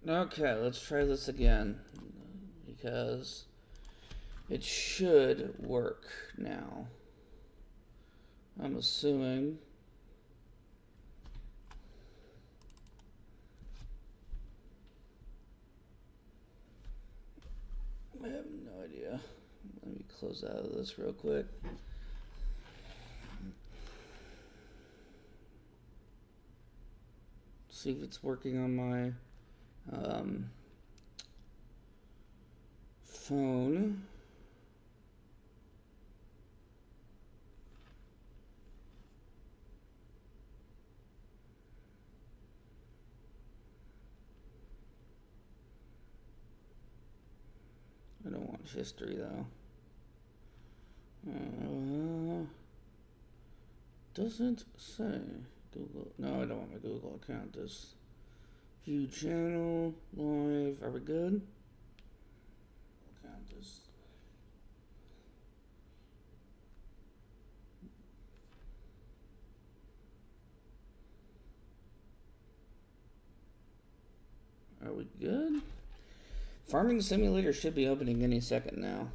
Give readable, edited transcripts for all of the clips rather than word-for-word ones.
Okay, let's try this again because it should work now. I'm assuming. I have no idea. Let me close out of this real quick. See if it's working on my phone. I don't want history though. Doesn't say Google. No, I don't want my Google account. Just view channel live. Are we good? Account this. Are we good? Farming Simulator should be opening any second now.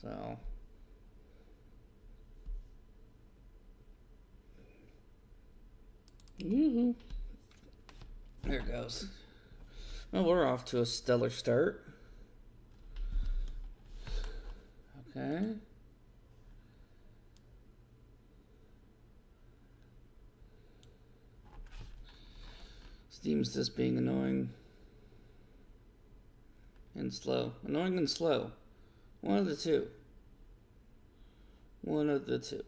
So. Yoo-hoo. There it goes. Well, we're off to a stellar start. Okay. Steam's just being annoying and slow. Annoying and slow. One of the two. One of the two.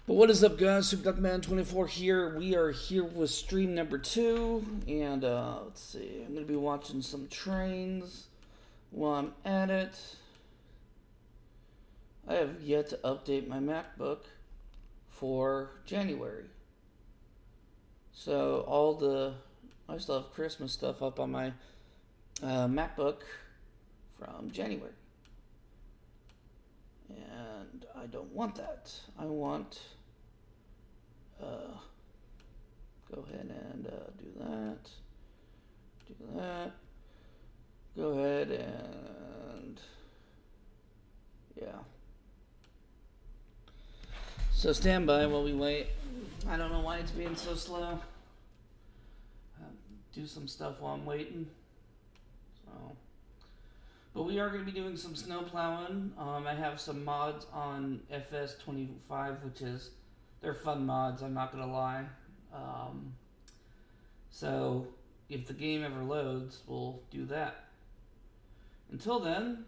But what is up, guys? Superduckman24 here. We are here with stream number 2. And let's see. I'm going to be watching some trains while I'm at it. I have yet to update my MacBook for January. So I still have Christmas stuff up on my MacBook from January. And I don't want that. I want, go ahead and do that. Do that. Go ahead and, yeah. So stand by while we wait. I don't know why it's being so slow. Do some stuff while I'm waiting. So, but we are going to be doing some snow plowing. I have some mods on FS25, which is, they're fun mods, I'm not going to lie. So if the game ever loads, we'll do that. Until then,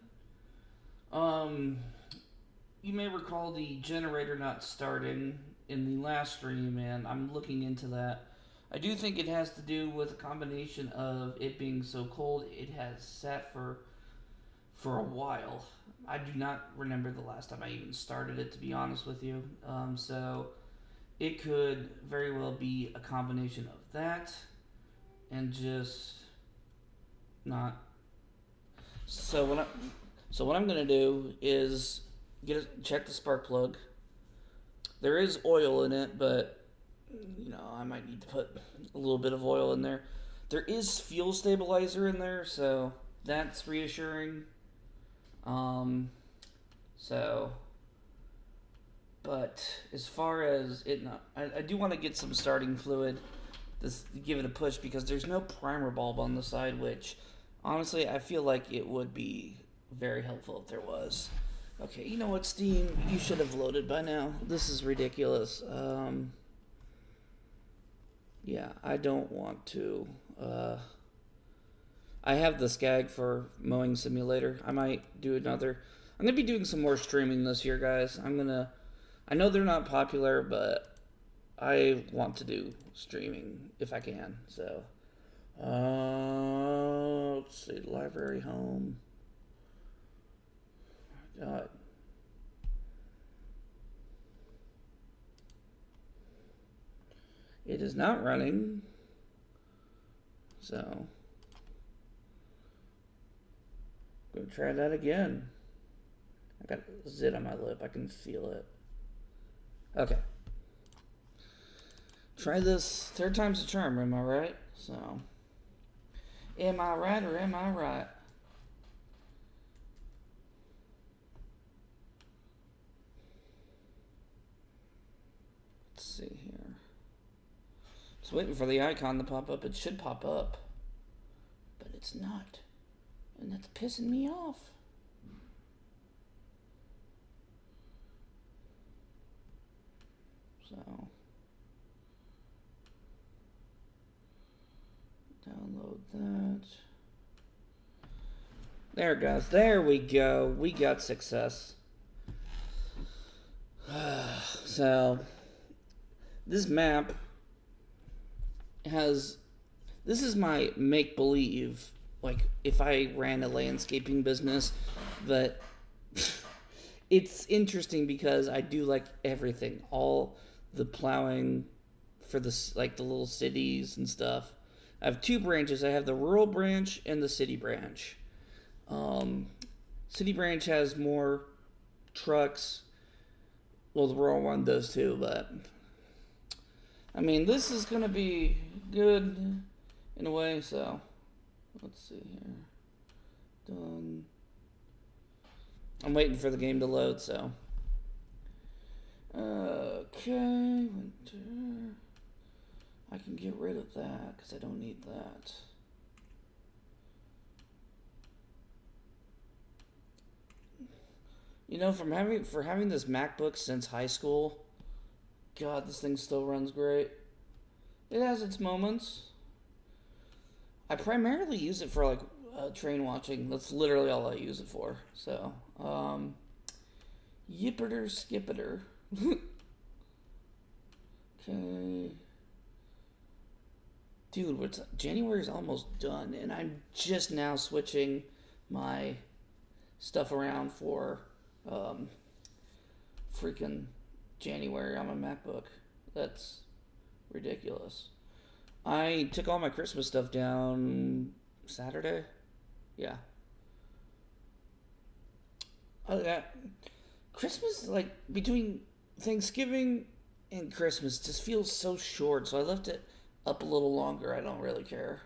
you may recall the generator not starting in the last stream, and I'm looking into that. I do think it has to do with a combination of it being so cold. It has sat for a while. I do not remember the last time I even started it, to be honest with you. So it could very well be a combination of that and just not. So what I'm gonna do is check the spark plug. There is oil in it, but you know, I might need to put a little bit of oil in there. There is fuel stabilizer in there, so that's reassuring. But as far as it not, I do want to get some starting fluid, give it a push, because there's no primer bulb on the side, which honestly I feel like it would be very helpful if there was. Okay, you know what, Steam, you should have loaded by now. This is ridiculous. Yeah, I don't want to. I have the Skag for Mowing Simulator. I might do another. I'm gonna be doing some more streaming this year, guys. I know they're not popular, but I want to do streaming if I can. So, let's see, library, home. Oh my God. It is not running. So, I'm gonna try that again. I got zit on my lip. I can feel it. Okay. Try this. Third time's a charm, am I right? So, am I right or am I right? Let's see here. Just waiting for the icon to pop up. It should pop up, but it's not. And that's pissing me off. So, download that. There it goes. There we go. We got success. So, this map has... This is my make-believe, like, if I ran a landscaping business, but it's interesting because I do, like, everything. All the plowing for the, like, the little cities and stuff. I have two branches. I have the rural branch and the city branch. City branch has more trucks. Well, the rural one does too, but I mean, this is gonna be good in a way. So let's see here. Done. I'm waiting for the game to load. So okay, winter. I can get rid of that because I don't need that. You know, for having this MacBook since high school, God, this thing still runs great. It has its moments. I primarily use it for, like, train watching. That's literally all I use it for. So, yipperter skipperter. Okay. Dude, January's almost done, and I'm just now switching my stuff around for freaking January on my MacBook. That's ridiculous. I took all my Christmas stuff down Saturday. Yeah. Oh, yeah. Christmas, like, between Thanksgiving and Christmas just feels so short, so I left it up a little longer. I don't really care.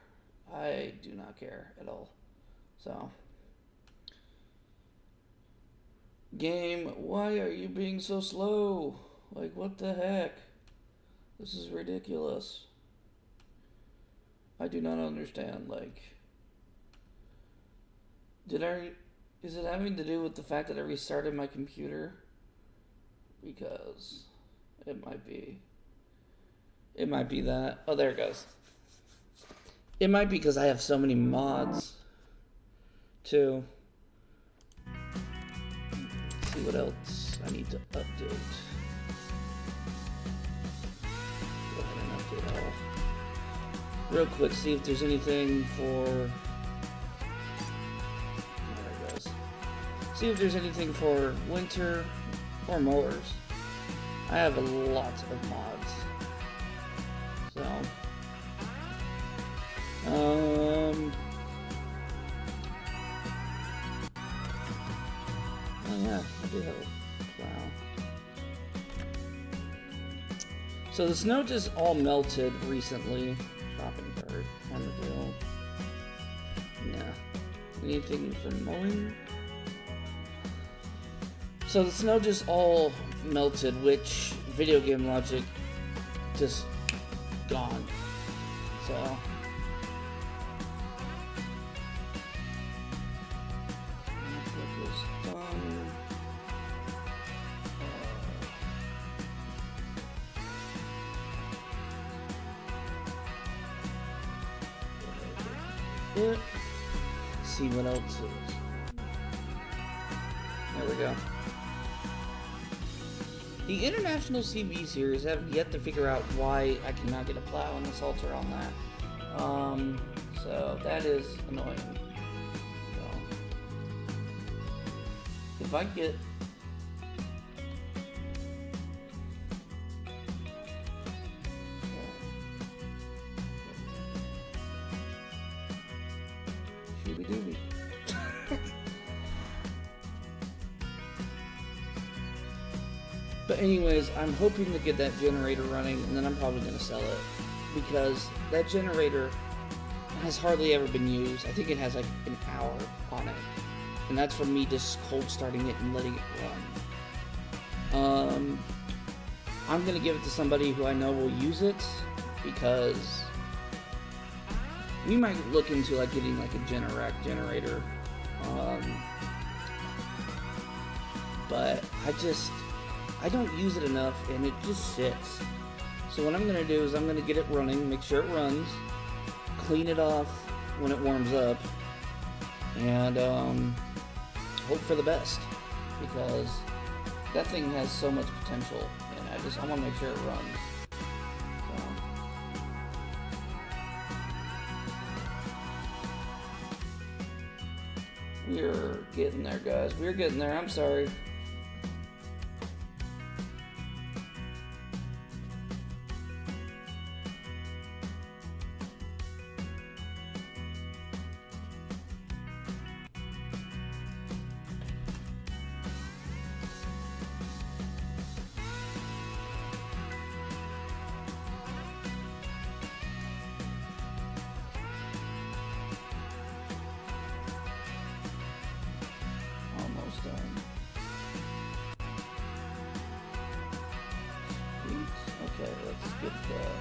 I do not care at all. So, game, why are you being so slow? Like, what the heck? This is ridiculous. I do not understand. Like, is it having to do with the fact that I restarted my computer? Because it might be. It might be that. Oh, there it goes. It might be because I have so many mods, too. Let's see what else I need to update. Go ahead and update all. Real quick, see if there's anything for... There it goes. See if there's anything for winter or mowers. I have a lot of mods. So, oh yeah, I do have a plow. So the snow just all melted recently. Shopping cart, on the deal. Yeah. Anything for mowing? So the snow just all melted, which video game logic just gone. So let's see what else is. There we go. The International CV series have yet to figure out why I cannot get a plow and assault on that. So that is annoying. So if I get shooby dooby. But anyways, I'm hoping to get that generator running, and then I'm probably going to sell it. Because that generator has hardly ever been used. I think it has like an hour on it. And that's from me just cold starting it and letting it run. I'm going to give it to somebody who I know will use it, because we might look into like getting like a Generac generator. But I don't use it enough, and it just sits. So what I'm going to do is I'm going to get it running, make sure it runs, clean it off when it warms up, and hope for the best, because that thing has so much potential, and I want to make sure it runs. So. We're getting there, guys. We're getting there. I'm sorry. Okay, let's get that.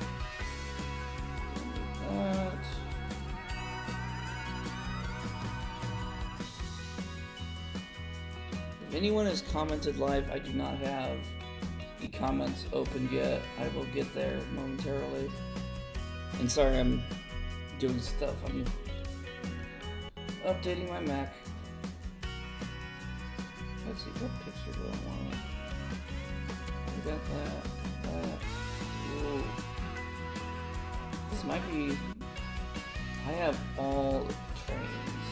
If anyone has commented live, I do not have the comments opened yet. I will get there momentarily. And sorry, I'm doing stuff. I'm updating my Mac. Let's see, what picture do I want? I got that. Ooh. This might be... I have all trains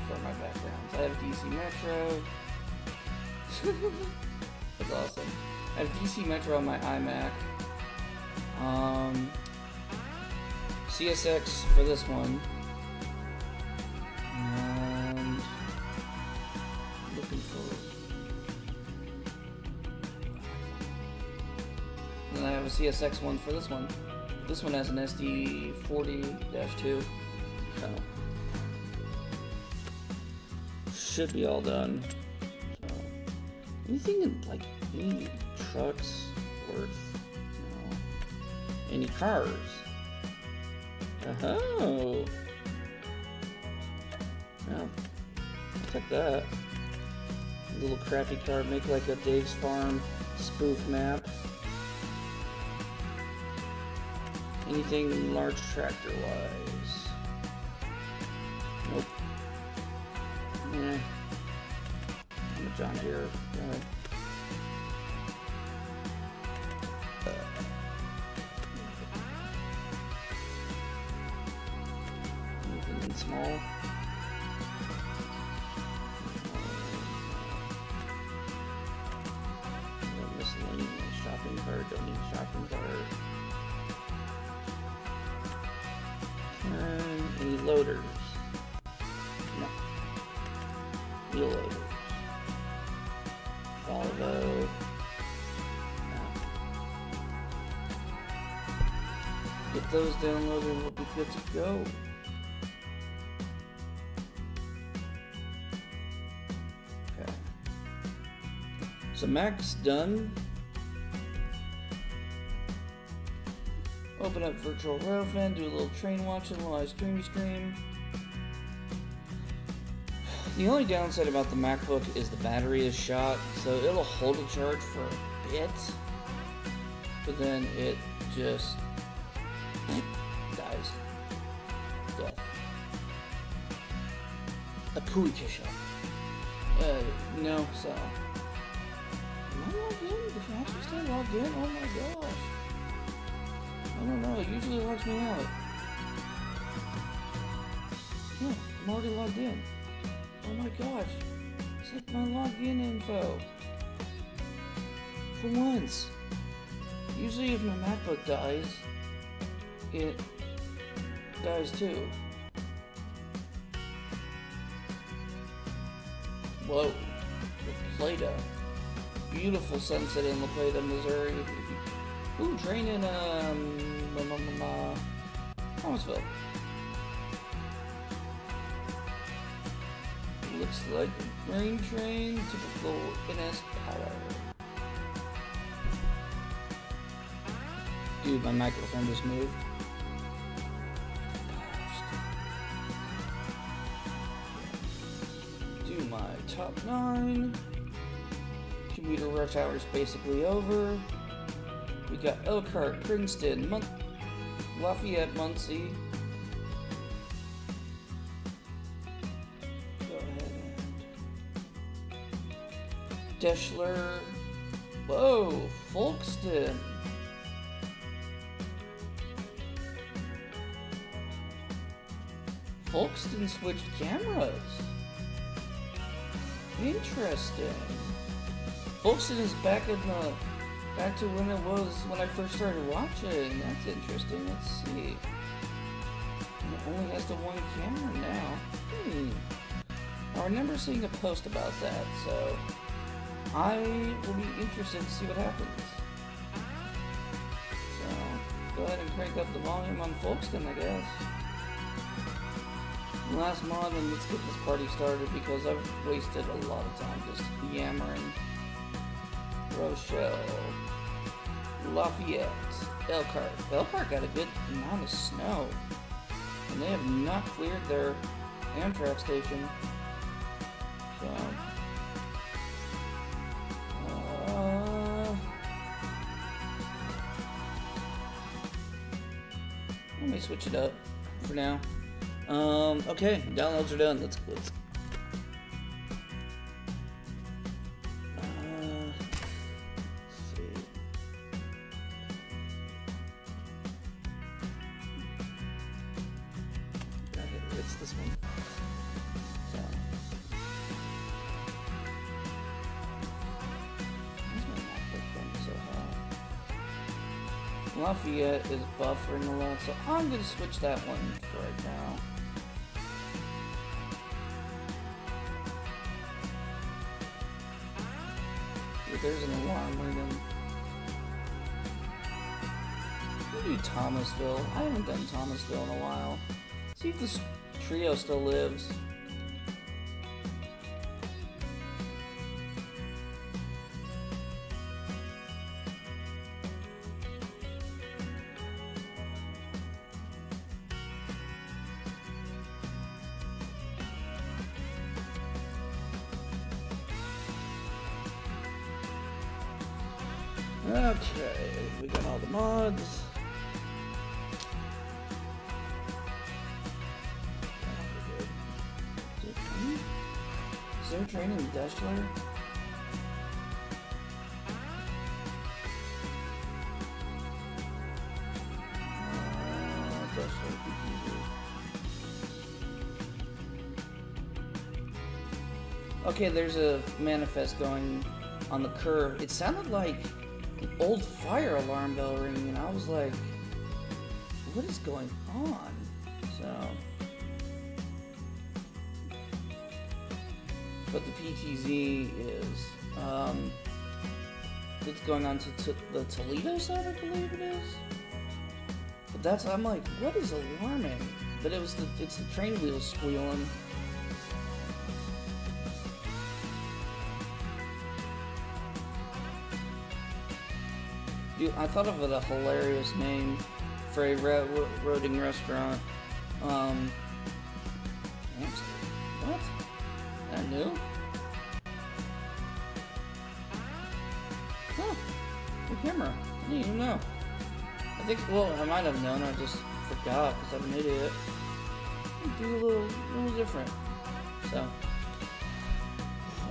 for my backgrounds. I have DC Metro. That's awesome. I have DC Metro on my iMac. CSX for this one. And looking for... And I have a CSX one for this one. This one has an SD40-2. So should be all done. So anything in like any trucks worth, any cars. Oh. Well, check that. A little crappy car, make like a Dave's Farm spoof map. Anything large tractor wise? Nope. Yeah. I'm a John Deere guy. Anything small? Miscellaneous shopping cart. Don't need a shopping cart. Any loaders? No. Wheel loaders. Volvo. No. Get those downloaded and we'll be good to go. Okay. So Mac's done. Open up virtual railfan, do a little train watching while I stream. The only downside about the MacBook is the battery is shot, so it'll hold a charge for a bit, but then it just dies. Death. A pooey kisha. No, so. Am I logged in? Did I actually stay logged in? Oh my gosh. I don't know, it usually logs me out. Yeah, I'm already logged in. Oh my gosh. It's like my login info. For once. Usually if my MacBook dies, it dies too. Whoa. The Play-Doh. beautiful sunset in La Plata, Missouri. Ooh, train in Thomasville. Looks like a grain train, typical NS power. Dude, my microphone just moved. Do my top 9. Commuter rush hour is basically over. We got Elkhart, Princeton, Lafayette, Muncie. Go ahead and Deschler. Whoa, Folkston. Folkston switched cameras. Interesting. Folkston is back to when it was when I first started watching. That's interesting. Let's see. And it only has the one camera now. I remember seeing a post about that, so I will be interested to see what happens. So go ahead and crank up the volume on Folkston, I guess. Last mod, and let's get this party started because I've wasted a lot of time just yammering. Rochelle, Lafayette, Elkhart. Elkhart got a good amount of snow, and they have not cleared their Amtrak station. So, let me switch it up for now. Okay, downloads are done. Let's see. It's this one. So. Why is my MacBook so hot? Lafayette is buffering a lot, so I'm gonna switch that one for right now. There's an alarm ringing. We'll do Thomasville. I haven't done Thomasville in a while. See if this trio still lives. Okay, we got all the mods. Is there a train in Deschler? Okay, there's a manifest going on the curve. It sounded like an old fire alarm bell ringing, and I was like, what is going on? So, but the PTZ is, it's going on to the Toledo side, I believe it is. But that's, I'm like, what is alarming? But it's the train wheels squealing. Dude, I thought of a hilarious name for a roading restaurant. Hamster. What? That new? Huh. The camera. I didn't even know. I think, well, I might have known, I just forgot because I'm an idiot. Do a little different. So,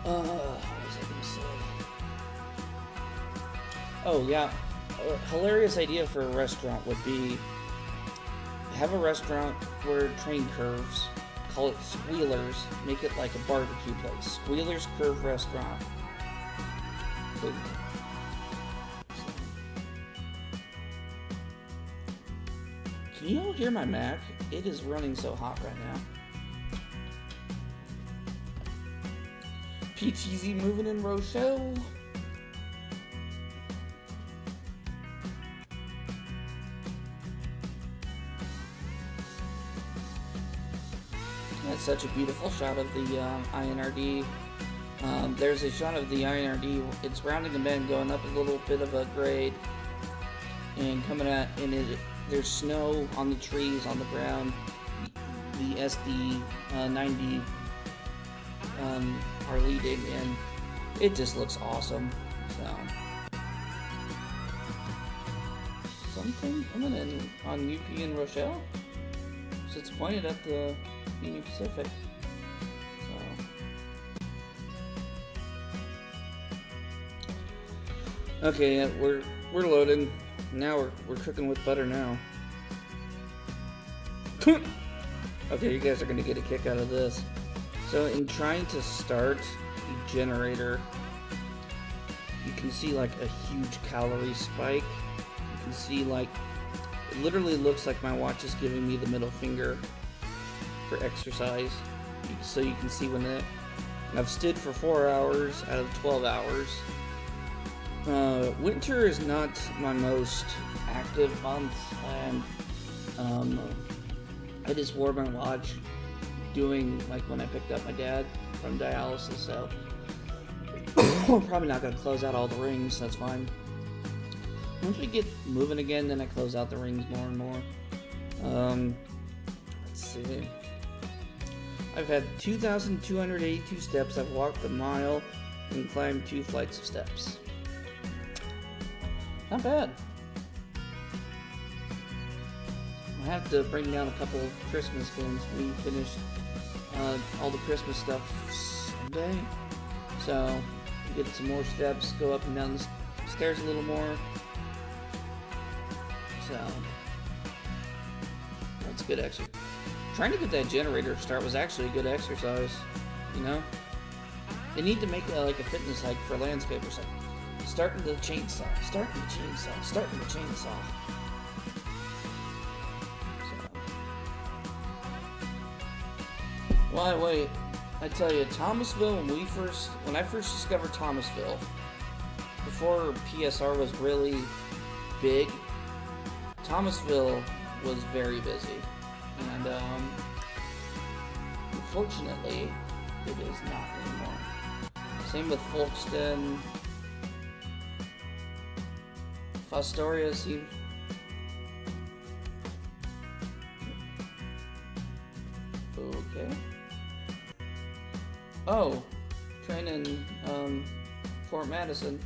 what was I gonna say? Oh, yeah. A hilarious idea for a restaurant would be have a restaurant where train curves, call it Squealers, make it like a barbecue place. Squealers Curve Restaurant. Boom. Can you all hear my Mac? It is running so hot right now. PTZ moving in Rochelle. That's such a beautiful shot of the INRD. There's a shot of the INRD. It's rounding the bend, going up a little bit of a grade, and coming at, and there's snow on the trees, on the ground. The SD 90 are leading, and it just looks awesome. So something coming in on UP and Rochelle. So it's pointed at the Union Pacific. So okay, yeah, we're loading. Now we're cooking with butter now. Okay, you guys are gonna get a kick out of this. So in trying to start the generator, you can see like a huge calorie spike. You can see like, it literally looks like my watch is giving me the middle finger for exercise. So you can see when that, and I've stood for 4 hours out of 12 hours. Winter is not my most active month, and I just wore my watch doing like when I picked up my dad from dialysis, so I'm probably not going to close out all the rings. That's fine. Once we get moving again, then I close out the rings more and more. Let's see. I've had 2,282 steps. I've walked a mile and climbed 2 flights of steps. Not bad. I have to bring down a couple of Christmas things. We finished all the Christmas stuff Sunday, so get some more steps, go up and down the stairs a little more. So that's good exercise. Trying to get that generator to start was actually a good exercise. You know, they need to make like a fitness hike for landscapers. Like starting the chainsaw, starting the chainsaw, starting the chainsaw. Well, wait, I tell you, Thomasville, when I first discovered Thomasville, before PSR was really big, Thomasville was very busy, and unfortunately, it is not anymore. Same with Folkston. Fostoria seems... Okay. Oh, training Fort Madison.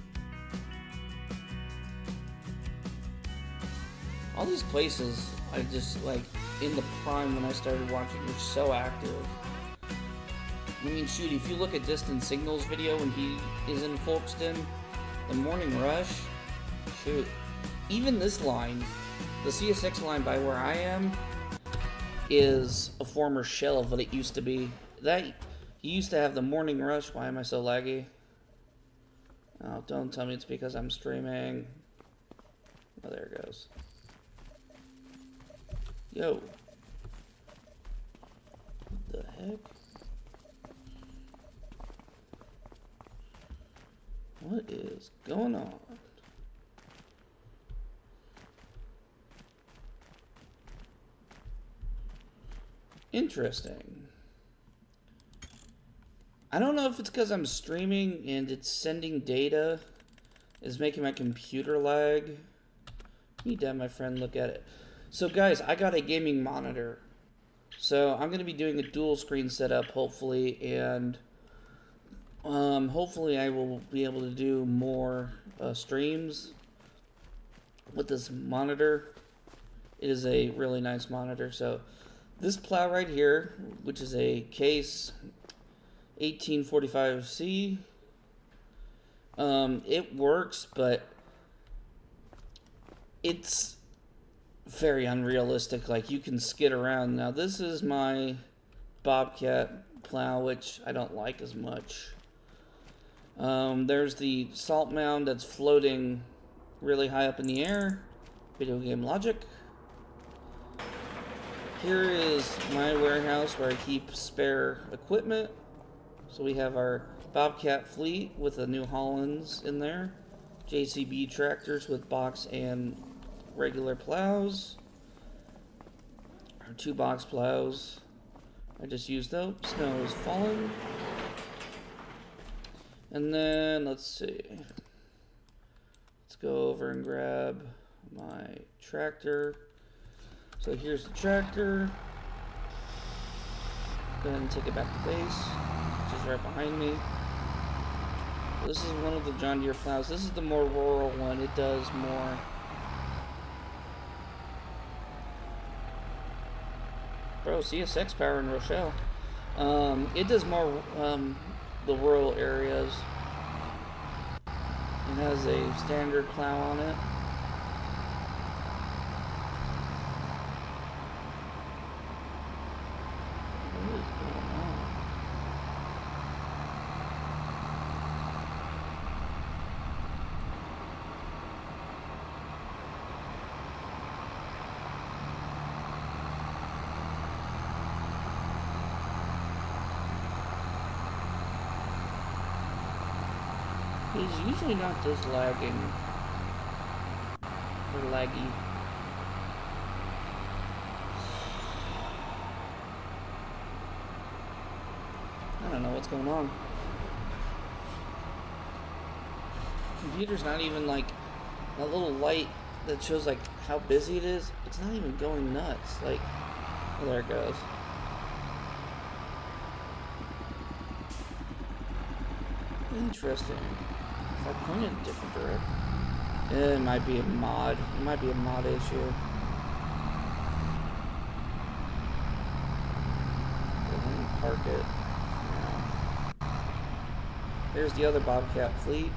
All these places, I just like in the prime when I started watching, were so active. I mean, shoot, if you look at Distant Signals video when he is in Folkston, the morning rush, shoot. Even this line, the CSX line by where I am, is a former shell of what it used to be. That he used to have the morning rush. Why am I so laggy? Oh, don't tell me it's because I'm streaming. Oh, there it goes. Yo. What the heck? What is going on? Interesting. I don't know if it's because I'm streaming and it's sending data is making my computer lag. Need to have my friend look at it. So guys, I got a gaming monitor. So I'm going to be doing a dual screen setup hopefully, and hopefully I will be able to do more streams with this monitor. It is a really nice monitor. So this plow right here, which is a Case 1845C, it works, but it's very unrealistic. Like, you can skid around. Now, this is my Bobcat plow, which I don't like as much. There's the salt mound that's floating really high up in the air. Video game logic. Here is my warehouse where I keep spare equipment. So we have our Bobcat fleet with the New Hollands in there. JCB tractors with box and regular plows. Our 2 box plows. I just used though. Snow is falling. And then, let's see. Let's go over and grab my tractor. So here's the tractor. Go ahead and take it back to base, which is right behind me. This is one of the John Deere plows. This is the more rural one. It does more. Bro, CSX power in Rochelle. It does more the rural areas. It has a standard plow on it. What is going on? He's usually not this lagging or laggy. I don't know what's going on. Computer's not even like that little light that shows like how busy it is. It's not even going nuts. Like, oh, there it goes. Interesting. If I point it in a different direction, it might be a mod. It might be a mod issue. Go ahead and park it. Yeah. There's the other Bobcat fleet.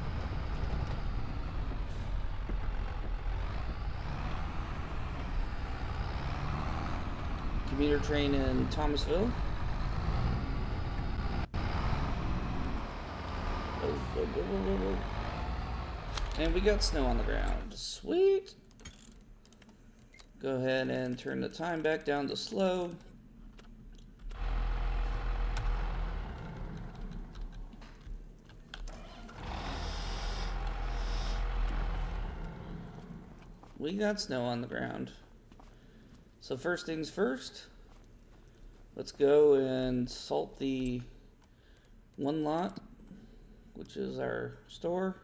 Commuter train in Thomasville. And we got snow on the ground. Sweet. Go ahead and turn the time back down to slow. We got snow on the ground. So first things first, let's go and salt the one lot, which is our store.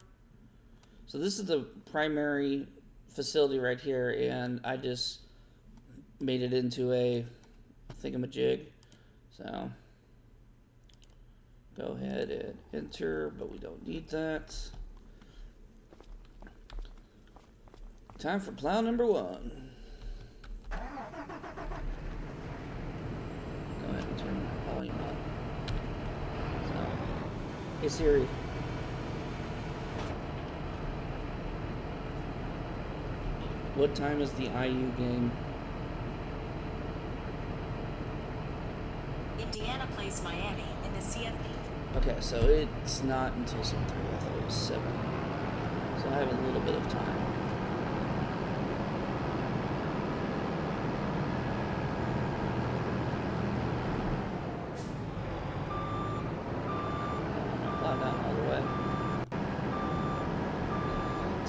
So this is the primary facility right here, and I just made it into a thingamajig. So go ahead and enter, but we don't need that. Time for plow number 1. Go ahead and turn my volume up. So, hey Siri. What time is the IU game? Indiana plays Miami in the CFP. Okay, so it's not until 7:30. I thought it was 7. So I have a little bit of time.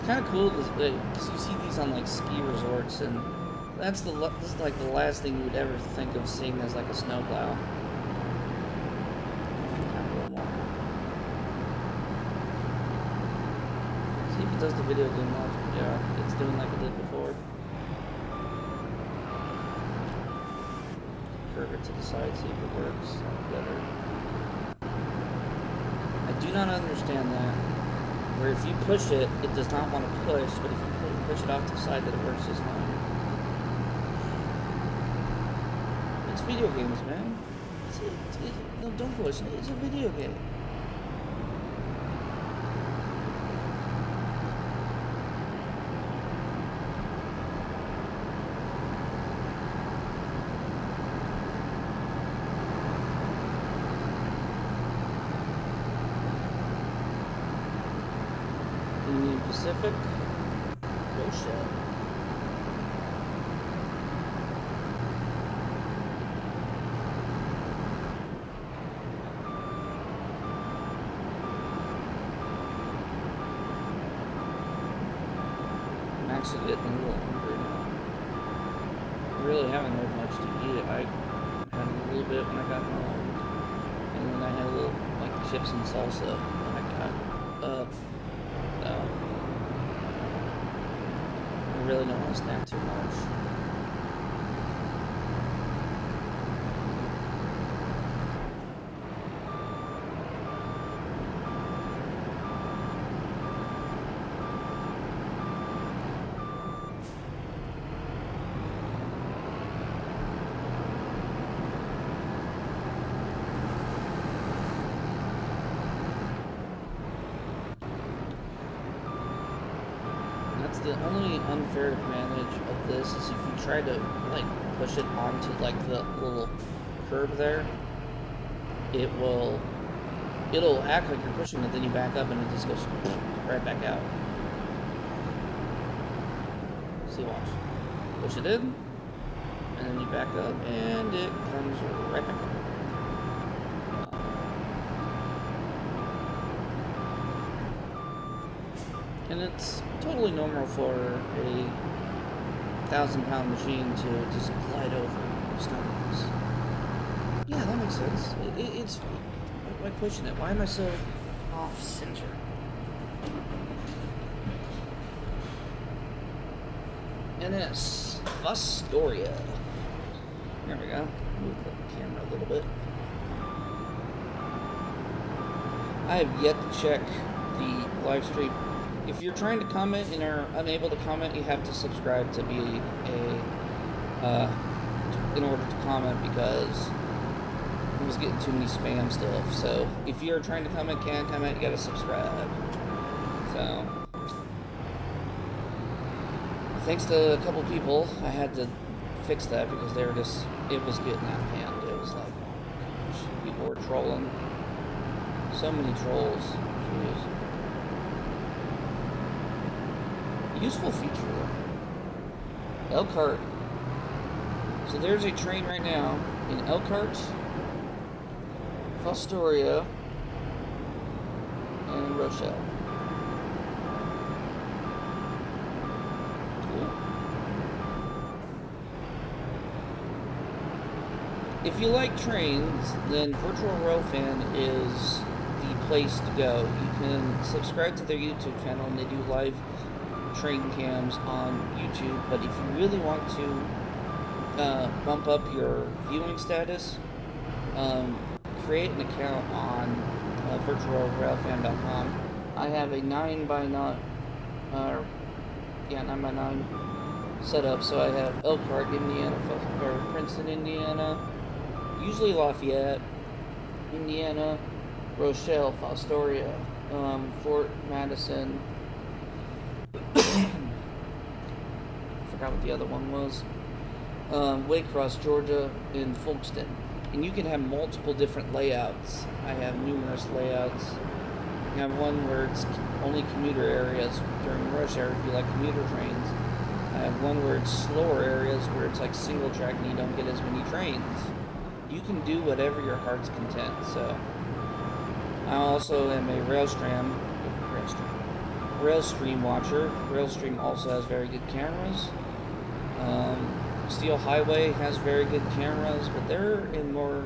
Kind of cool because you see these on like ski resorts, and this is like the last thing you would ever think of seeing as like a snowplow. A little more. See if it does the video game logic. Yeah, it's doing like it did before. Curve it to the side, see if it works better. I do not understand that. Where if you push it, it does not want to push, but if you push it off to the side, then it works just fine. It's video games, man. No, don't push it. It's a video game. Union Pacific, Rochelle. I'm actually getting a little hungry now. I really haven't had much to eat. I had a little bit when I got home. And then I had a little, like, chips and salsa when I got up. So, I really don't want to snack too much. That's the only unfair advantage of this is if you try to like push it onto like the little curb there, it'll act like you're pushing it, then you back up and it just goes right back out. See, watch. Push it in, and then you back up, and it comes right back up. And it's totally normal for a 1,000-pound machine to just glide over stones. Yeah, that makes sense. It's why pushing it? Why am I so off center? NS Fostoria. There we go. Move the camera a little bit. I have yet to check the live stream. If you're trying to comment and are unable to comment, you have to subscribe to be in order to comment, because I was getting too many spam stuff. So if you're trying to comment, can't comment, you gotta subscribe. So thanks to a couple people, I had to fix that because they were just, it was getting out of hand. It was like, oh my gosh, people were trolling. So many trolls. Jeez. Useful feature. Elkhart. So there's a train right now in Elkhart, Fostoria, and Rochelle. Cool. If you like trains, then Virtual Railfan is the place to go. You can subscribe to their YouTube channel, and they do live train cams on YouTube, but if you really want to bump up your viewing status, create an account on virtualrailfan.com. I have a 9x9 set up, so I have Elkhart, Indiana, or Princeton, Indiana, usually Lafayette, Indiana, Rochelle, Fostoria, Fort Madison. I forgot what the other one was. Waycross, Georgia, and Folkston. And you can have multiple different layouts. I have numerous layouts. I have one where it's only commuter areas during rush hour if you like commuter trains. I have one where it's slower areas where it's like single track and you don't get as many trains. You can do whatever your heart's content. So I also am a Railstream watcher. Railstream also has very good cameras. Steel Highway has very good cameras, but they're in more...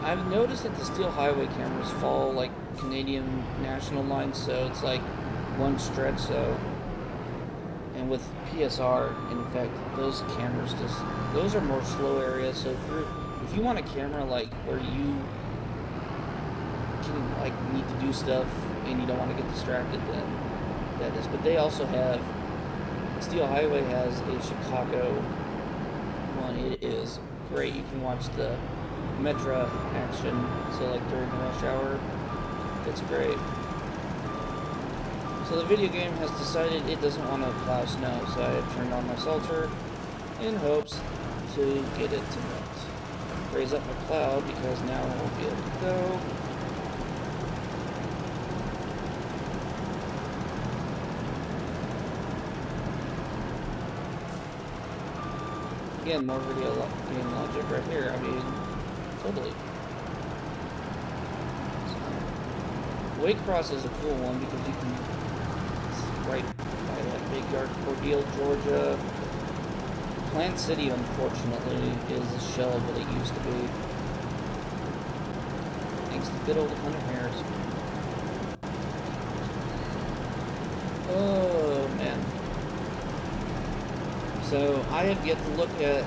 I've noticed that the Steel Highway cameras follow like Canadian national lines, so it's like one stretch, so... And with PSR, in fact, those cameras those are more slow areas, so if you want a camera like where you can like need to do stuff and you don't want to get distracted, then that is. But they also have, Steel Highway has a Chicago one. It is great. You can watch the Metra action, so like during the rush hour, it's great. So the video game has decided it doesn't want to plow snow, so I have turned on my salter in hopes to get it to melt. Raise up my plow because now I won't be able to go. Again, more video game logic right here. I mean, totally. So, Waycross is a cool one because you can, it's right by that big yard, Cordele, Georgia, Plant City, unfortunately, is a shell of what it used to be. Thanks to good old Hunter Harris. Oh, man. So, I have yet to look at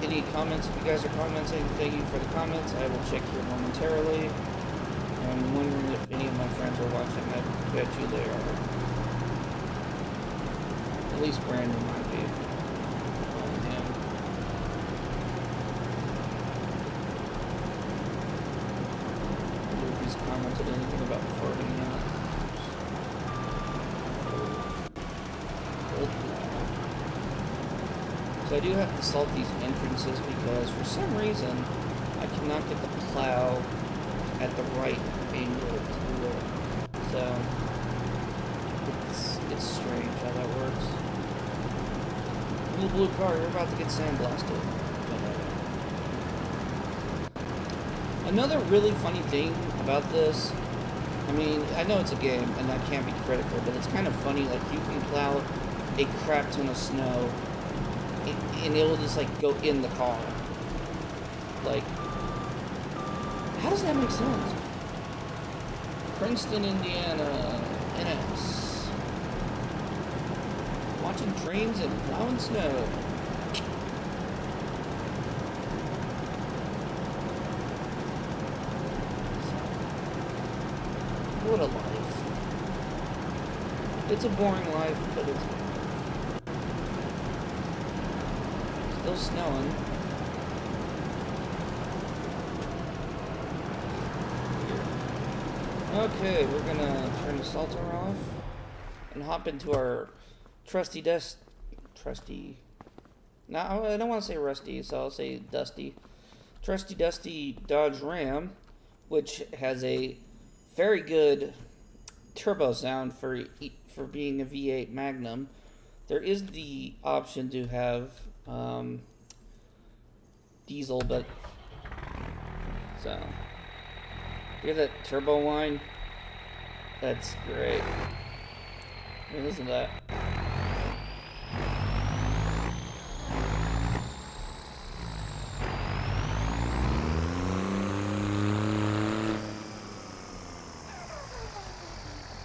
any comments. If you guys are commenting, thank you for the comments. I will check here momentarily. I'm wondering if any of my friends are watching. I bet you they are. At least Brandon might be. Commented anything about farting yet. So I do have to salt these entrances because for some reason I cannot get the plow at the right angle to it. So it's strange how that works. Little blue car, you're about to get sandblasted. Another really funny thing about this, I mean, I know it's a game and that can't be critical, but it's kind of funny, like you can plow a crap ton of snow and it will just like go in the car. Like, how does that make sense? Princeton, Indiana, NS. Watching trains and plowing snow. What a life. It's a boring life, but it's still snowing. Okay, we're gonna turn the salter off and hop into our trusty no, I don't want to say rusty, so I'll say dusty. Trusty dusty Dodge Ram, which has a very good turbo sound for being a V8 Magnum. There is the option to have diesel, but so hear that turbo whine? That's great. Hey, listen to that.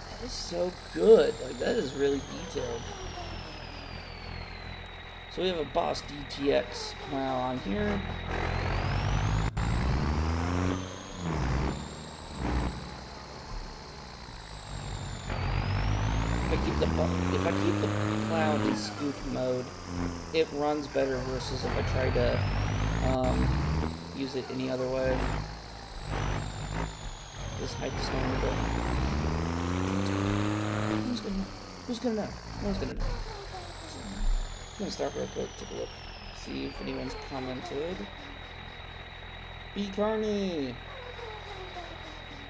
That is so good. Like, that is really detailed. So we have a Boss DTX plow on here. If I keep the plow in scoop mode, it runs better versus if I try to use it any other way. Just hide the snow in the bit. Who's gonna know? No one's gonna know. I'm gonna stop real quick, take a look, see if anyone's commented. B. Carney!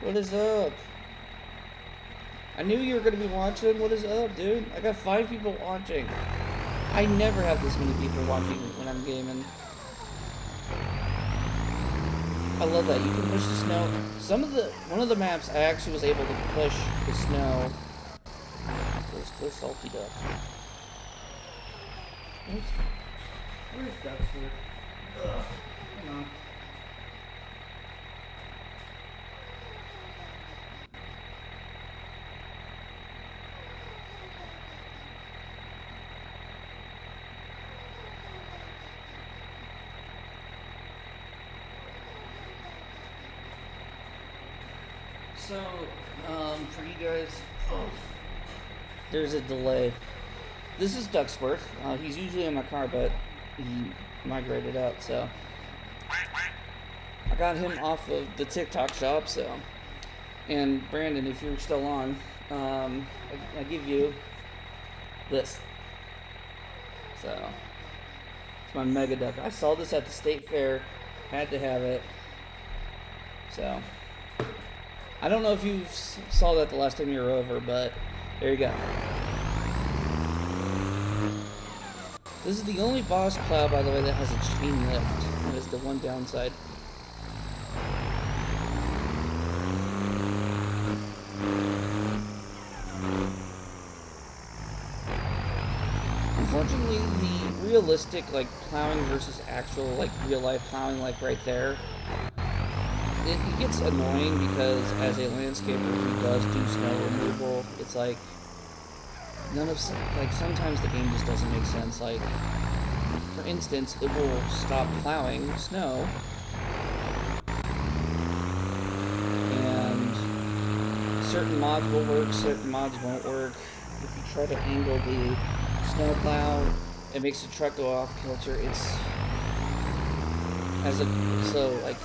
What is up? I knew you were gonna be watching. What is up, dude? I got 5 people watching. I never have this many people watching when I'm gaming. I love that. You can push the snow. One of the maps I actually was able to push the snow. Where's the salty duck? Where's Dexter? Come on. So, for you guys, there's a delay. This is Ducksworth. He's usually in my car, but he migrated out, so I got him off of the TikTok shop, so. And Brandon, if you're still on, I give you this. So, it's my Mega Duck. I saw this at the state fair, had to have it. So, I don't know if you saw that the last time you were over, but there you go. This is the only Boss plow, by the way, that has a chain lift. That is the one downside. Unfortunately, the realistic, like, plowing versus actual, like, real-life plowing, like, right there, it gets annoying because as a landscaper who does do snow removal, it's like, sometimes the game just doesn't make sense. Like, for instance, it will stop plowing snow, and certain mods will work, certain mods won't work. If you try to angle the snow plow, it makes the truck go off kilter. Like,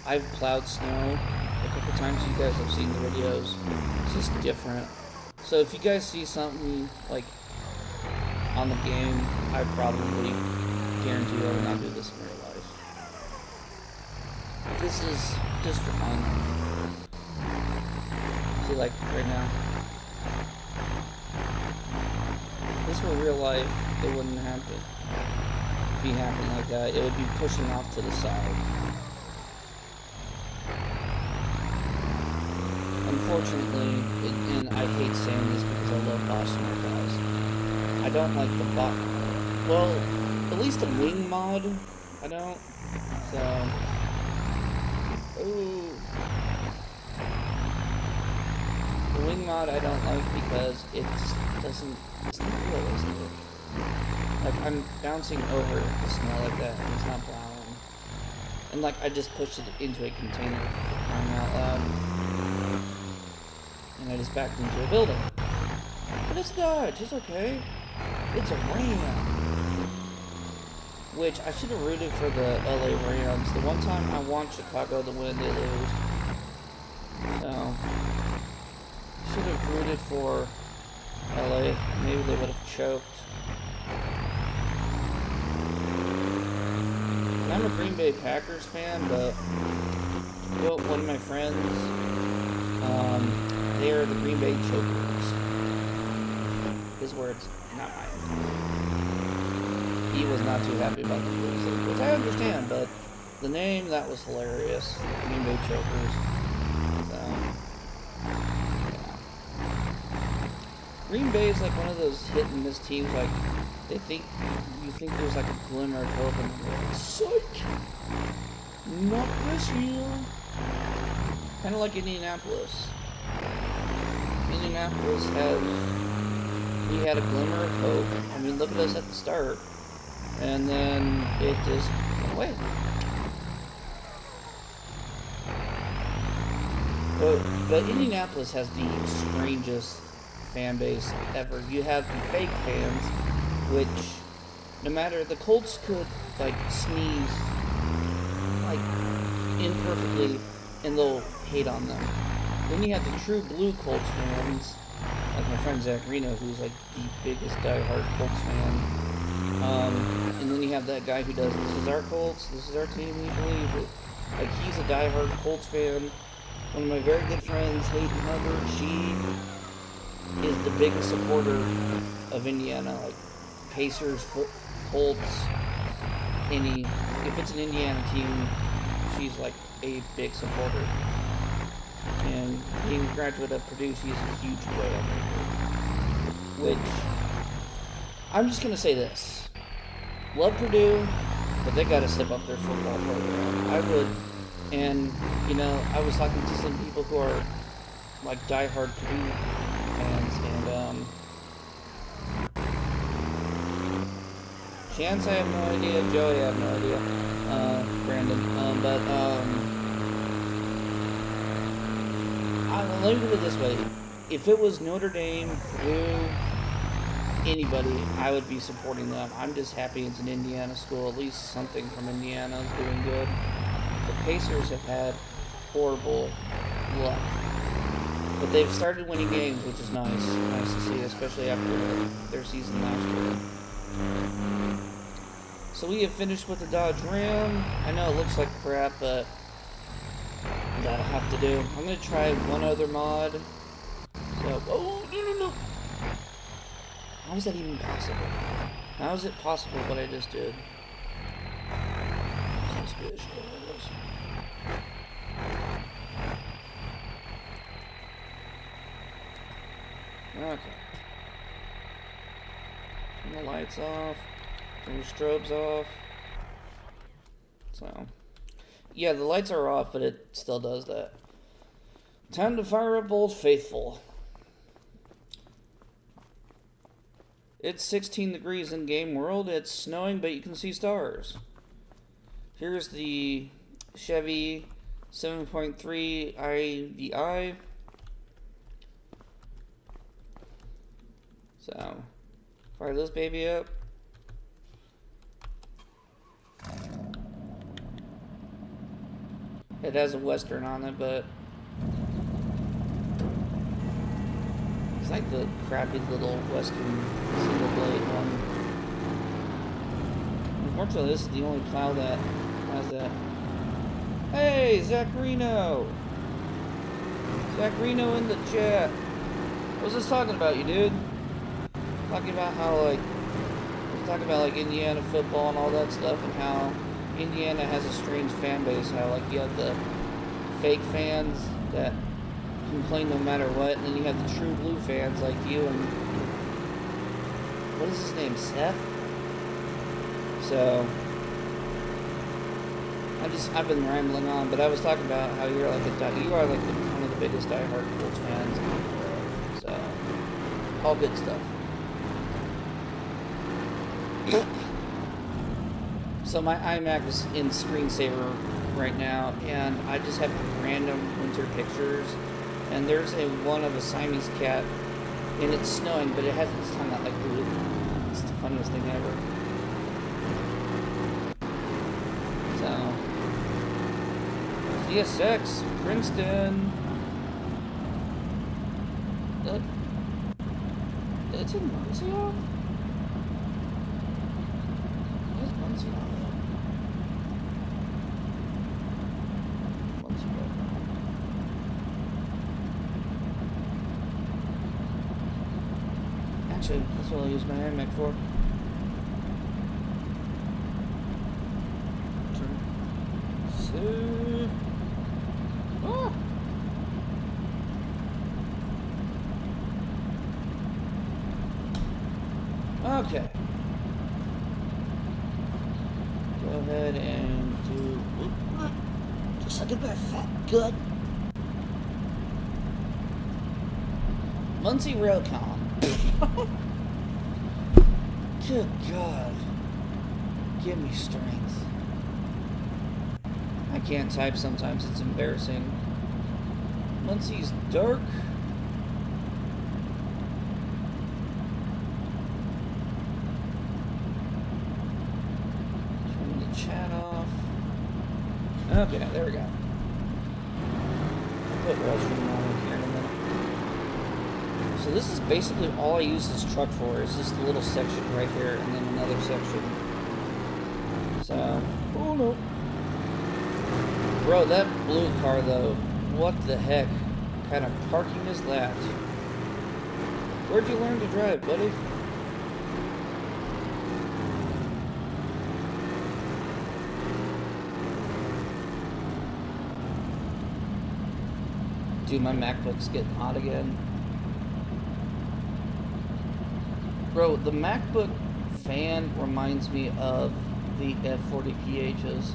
I've plowed snow a couple times. You guys have seen the videos. It's just different. So if you guys see something like on the game, I probably guarantee I will not do this in real life. This is just for fun. See, like right now, if this were real life, it wouldn't have to be happening like that. It would be pushing off to the side. Unfortunately, and I hate saying this because I love Boston guys, I don't like the well, at least the wing mod, I don't. So, ooh. The wing mod I don't like because it's not realistic. Like, I'm bouncing over the snow like that, and it's not plowing. And, like, I just pushed it into a container for crying out loud. And I just backed into a building. But it's Dodge, it's okay. It's a Ram. Which, I should have rooted for the LA Rams. The one time I want Chicago to win, they lose. So, should have rooted for LA. Maybe they would have choked. I'm a Green Bay Packers fan, but one of my friends, they are the Green Bay Chokers. His words, not mine. He was not too happy about the losing, which I understand, but the name, that was hilarious. Green Bay Chokers. So, Green Bay is like one of those hit and miss teams. Like, you think there's like a glimmer of hope, and you're like, psych! Not this year! Kind of like Indianapolis. Indianapolis we had a glimmer of hope. I mean, look at us at the start. And then it just went away. But Indianapolis has the strangest fan base ever. You have the fake fans, which, no matter, the Colts could, like, sneeze, like, imperfectly, and they'll hate on them. Then you have the true blue Colts fans, like my friend Zach Reno, who's, like, the biggest diehard Colts fan. And then you have that guy who does, this is our Colts, this is our team, we believe it. Like, he's a diehard Colts fan. One of my very good friends, Hayden Hubbard, she is the biggest supporter of Indiana. Like, Pacers, Colts, if it's an Indiana team, she's like a big supporter. And being a graduate of Purdue, she's a huge whale. Which, I'm just going to say this. Love Purdue, but they got to step up their football program. I would, and, you know, I was talking to some people who are, like, diehard Purdue fans, and, Chance, I have no idea. Joey, I have no idea. Brandon. Let me put it this way. If it was Notre Dame, Purdue, anybody, I would be supporting them. I'm just happy it's an Indiana school. At least something from Indiana is doing good. The Pacers have had horrible luck. But they've started winning games, which is nice. Nice to see, especially after their season last year. So we have finished with the Dodge Ram. I know it looks like crap, but that'll have to do. I'm going to try one other mod. So, oh, no. How is that even possible? How is it possible what I just did? Suspicious. Okay. Turn the lights off. Turn your strobes off. So, yeah, the lights are off, but it still does that. Time to fire up Old Faithful. It's 16 degrees in Game World. It's snowing, but you can see stars. Here's the Chevy 7.3 IDI. So, fire this baby up. It has a Western on it, but it's like the crappy little Western single blade one. Unfortunately, this is the only plow that has that. Hey, Zacharino! Zacharino in the chat. What was this talking about, you dude? Talking about how, like, talking about, like, Indiana football and all that stuff, and how Indiana has a strange fan base. How, like, you have the fake fans that complain no matter what, and then you have the true blue fans like you and, what is his name, Seth? So, I've been rambling on, but I was talking about how you are like one of the biggest diehard Colts fans in the world. So, all good stuff. So my iMac is in screensaver right now, and I just have random winter pictures. And there's one of a Siamese cat, and it's snowing, but it has its tongue out like glue. It's the funniest thing ever. So, CSX, Princeton. It's in Muncie. Actually, that's what I'll use my iMac for. Oh. Okay. Go ahead and do just like a bit fat good. Muncie Railcom. Good God. Give me strength. I can't type sometimes, it's embarrassing. Muncie's dark. Turn the chat off. Okay, there we go. I'll put restroom on here in a minute. So this is basically all I use this truck for, is just a little section right here and then another section. So, oh no. Bro, that blue car though, what the heck kind of parking is that? Where'd you learn to drive, buddy? Dude, my MacBook's getting hot again. Bro, the MacBook fan reminds me of the F40PHs.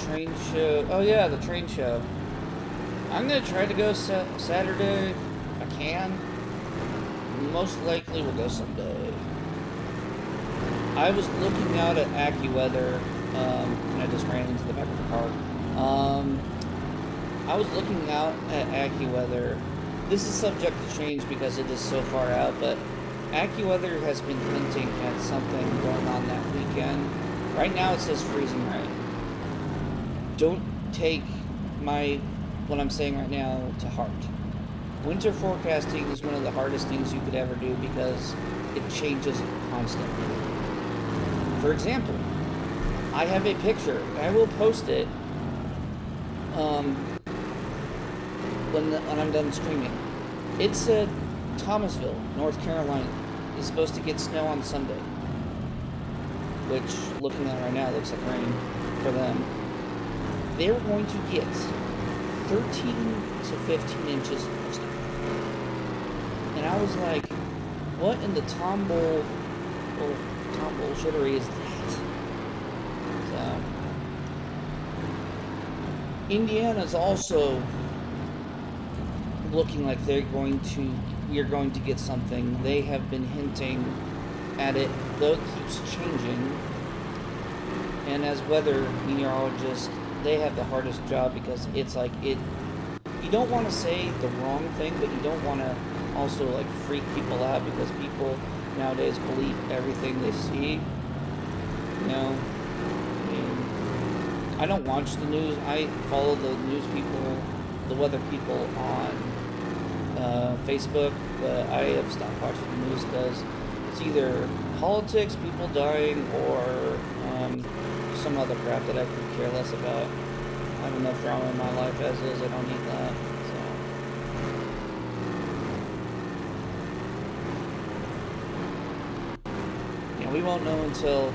Train show. Oh yeah, the train show. I'm gonna try to go Saturday if I can. Most likely we'll go someday. I was looking out at AccuWeather. I just ran into the back of the car. I was looking out at AccuWeather. This is subject to change because it is so far out, but AccuWeather has been hinting at something going on that weekend. Right now it says freezing rain. Don't take what I'm saying right now to heart. Winter forecasting is one of the hardest things you could ever do because it changes constantly. For example, I have a picture, I will post it. when I'm done streaming. It said Thomasville, North Carolina, is supposed to get snow on Sunday, which, looking at it right now, looks like rain for them. They were going to get 13 to 15 inches of snow. And I was like, what in the tombull shittery is that? So, Indiana's also looking like we are going to get something. They have been hinting at it, though it keeps changing. And as weather meteorologists, they have the hardest job because it's like you don't want to say the wrong thing, but you don't want to also like freak people out because people nowadays believe everything they see. You know, I mean, I don't watch the news. I follow the news people, the weather people on Facebook, but I have stopped watching the news because it's either politics, people dying, or some other crap that I could care less about. I have enough drama in my life as is. I don't need that. So, yeah, we won't know until,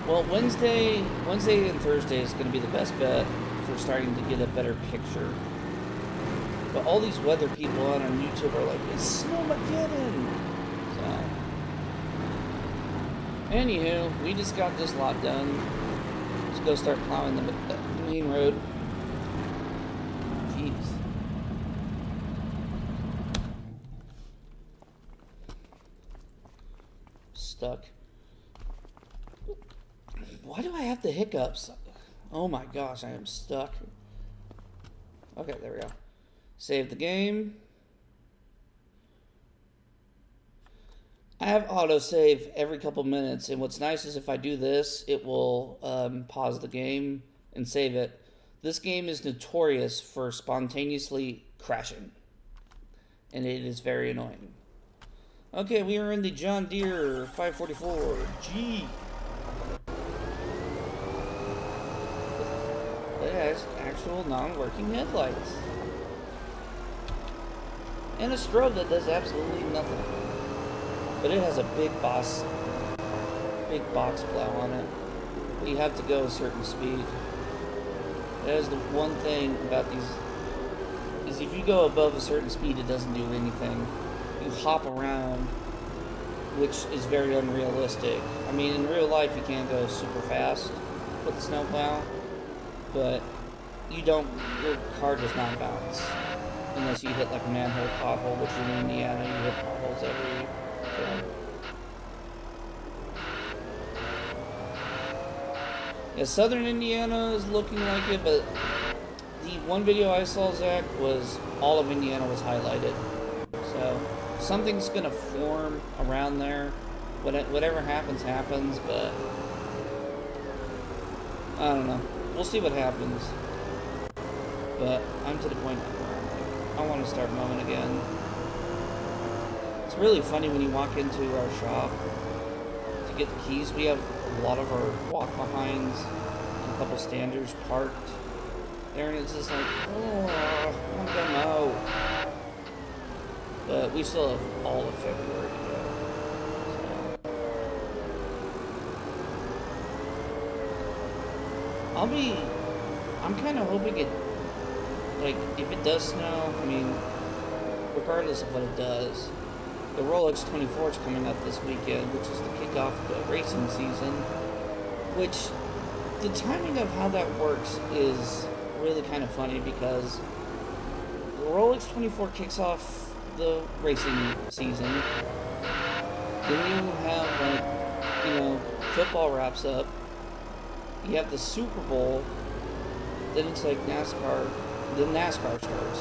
well, Wednesday and Thursday is going to be the best bet for starting to get a better picture. But all these weather people on YouTube are like, it's Snowmageddon! So, anywho, we just got this lot done. Let's go start plowing the main road. Jeez. Stuck. Why do I have the hiccups? Oh my gosh, I am stuck. Okay, there we go. Save the game. I have autosave every couple minutes, and what's nice is if I do this, it will pause the game and save it. This game is notorious for spontaneously crashing, and it is very annoying. Okay, we are in the John Deere 544G. It has actual non-working headlights. And a strobe that does absolutely nothing. But it has a big box plow on it. But you have to go a certain speed. That is the one thing about these, is if you go above a certain speed, it doesn't do anything. You hop around, which is very unrealistic. I mean, in real life, you can't go super fast with a snowplow, but your car does not bounce. Unless you hit like a manhole pothole, which in Indiana, you hit potholes every day. Yeah, southern Indiana is looking like it, but the one video I saw, Zach, was all of Indiana was highlighted. So something's gonna form around there. Whatever happens, happens, but I don't know. We'll see what happens. But I'm to the point where I want to start mowing again. It's really funny when you walk into our shop to get the keys. We have a lot of our walk-behinds and a couple standers parked there, and it's just like, oh, I'm gonna mow. But we still have all of February to go. So. I'm kind of hoping it, like, if it does snow, I mean, regardless of what it does, the Rolex 24 is coming up this weekend, which is the kickoff of the racing season, which the timing of how that works is really kind of funny because the Rolex 24 kicks off the racing season, then you have, like, you know, football wraps up, you have the Super Bowl, then it's like NASCAR, then NASCAR starts.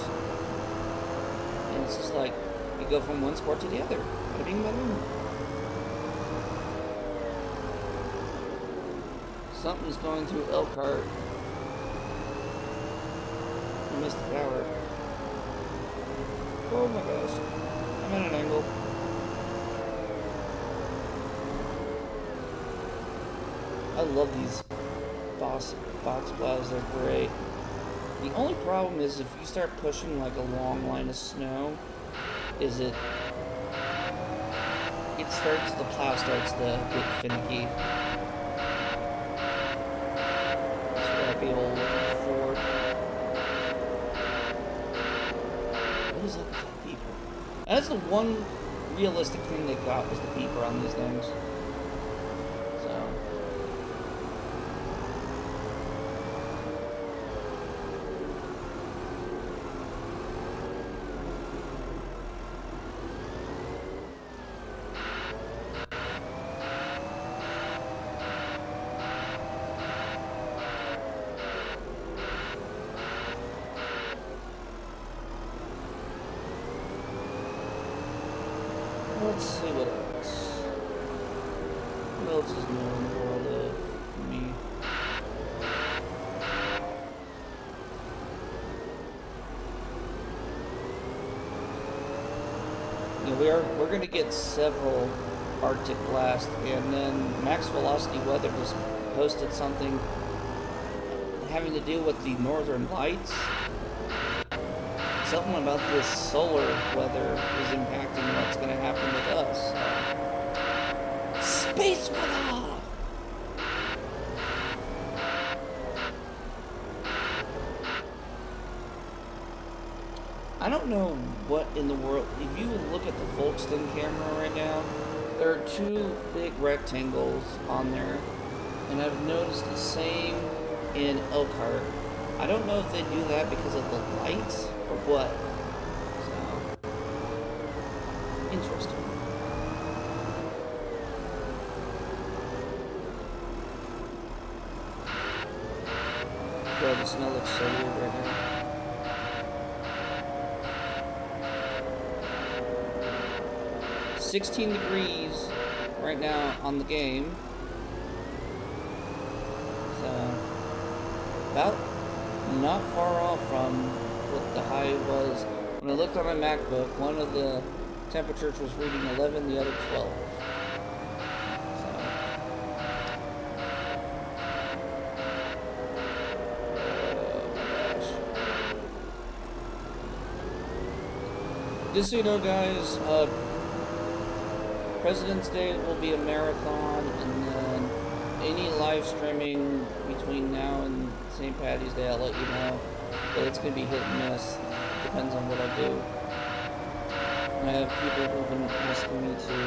And it's just like, you go from one sport to the other. Bada bing, bada boom. Something's going through Elkhart. I missed the power. Oh my gosh. I'm at an angle. I love these box plows, they're great. The only problem is if you start pushing like a long line of snow, is the plow starts to get finicky. So that'd be old Ford. What is up with that beeper? That's the one realistic thing they got, was the beeper on these things. So. Let's see what else. What else is new in the world of me? Yeah, we're gonna get several Arctic blasts, and then Max Velocity Weather just posted something having to do with the Northern Lights. Something about this solar weather is impacting what's going to happen with us. Space weather! I don't know what in the world. If you look at the Folkestone camera right now, there are two big rectangles on there, and I've noticed the same in Elkhart. I don't know if they do that because of the lights or what. So, interesting. Bro, the snow looks so weird right now. – 16 degrees right now on the game. So, about not far off from what the high was. When I looked on my MacBook, one of the temperatures was reading 11, the other 12. So, oh my gosh. Just so you know, guys, President's Day will be a marathon, and then any live streaming between now and St. Paddy's Day, I'll let you know. But it's going to be hit and miss. Depends on what I do. I have people who've been asking me to...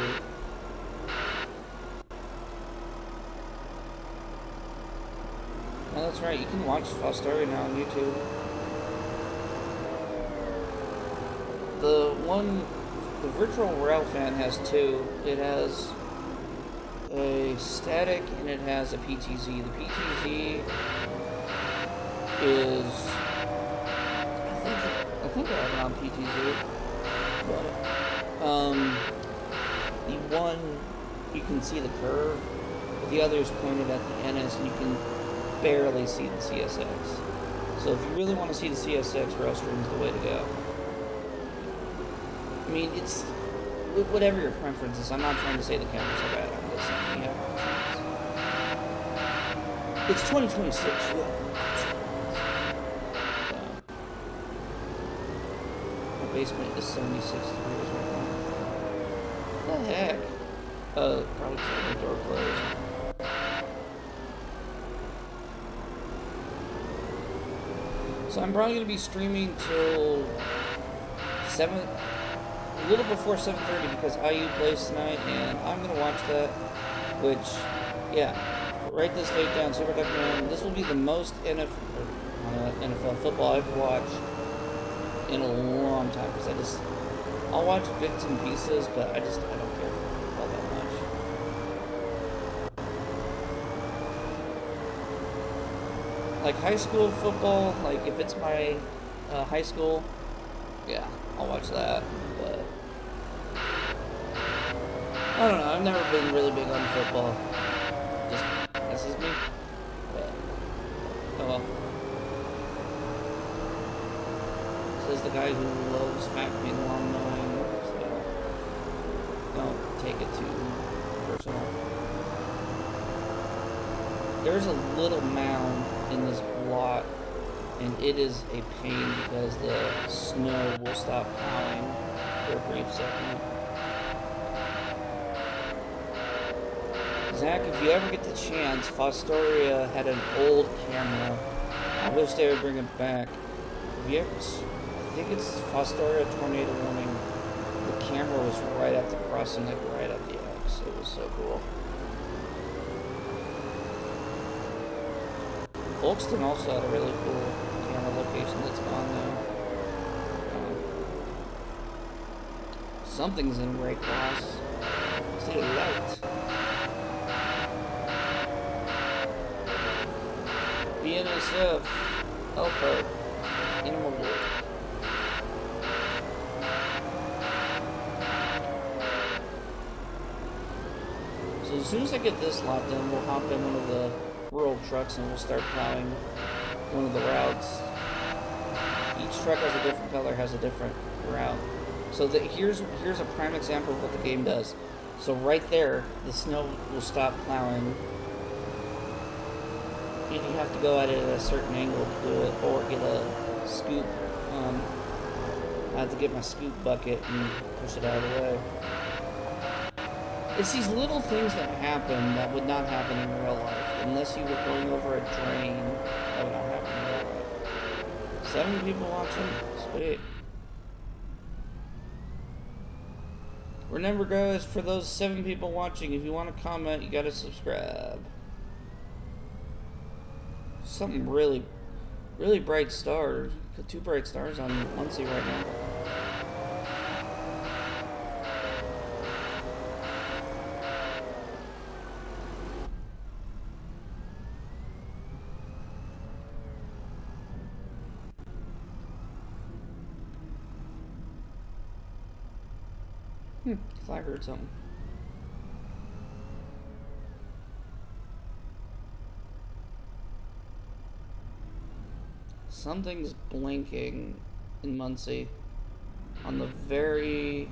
Oh, that's right. You can watch Fostoria now on YouTube. The Virtual Railfan has two. It has a static and it has a PTZ. The PTZ is, I think I have it on PTZ, but the one you can see the curve, but the other is pointed at the NS and you can barely see the CSX. So if you really want to see the CSX, Railstream is the way to go. I mean, it's whatever your preference is. I'm not trying to say the cameras are bad. I'm just saying you have options. It's 2026. You have options. My basement is 76 degrees right now. What the heck? Probably because the door closed. So I'm probably going to be streaming till 7. A little before 7:30 because IU plays tonight, and I'm gonna watch that. Which, yeah, write this date down. Superduckman. This will be the most NFL football I've watched in a long time because I'll watch bits and pieces, but I don't care for football that much. Like high school football, like if it's my high school, yeah, I'll watch that. But I don't know, I've never been really big on football. Just, this is me. But, oh well. Says the guy who loves vacuuming lawn mowing, so don't take it too personal. There's a little mound in this lot And it is a pain because the snow will stop plowing for a brief second. Zach, if you ever get the chance, Fostoria had an old camera. I wish they would bring it back. If you ever, I think it's Fostoria Tornado Warning. The camera was right at the crossing, like right at the X. It was so cool. Folkestone also had a really cool camera location that's gone now. Something's in Raycross. See a light. BNSF. Elko. Animal Wood. So as soon as I get this lot done, we'll hop in one of the rural trucks and we'll start plowing one of the routes. Each truck has a different color, has a different route. So here's a prime example of what the game does. So right there, the snow will stop plowing. And you have to go at it at a certain angle to do it, or get a scoop. I have to get my scoop bucket and push it out of the way. It's these little things that happen that would not happen in real life. Unless you were going over a drain, that would not happen in real life. 7 people watching? Sweet. Remember, guys, for those 7 people watching, if you want to comment, you gotta subscribe. Something really, really bright stars. Got 2 bright stars on Muncie right now. I thought I heard something. Something's blinking in Muncie. On the very...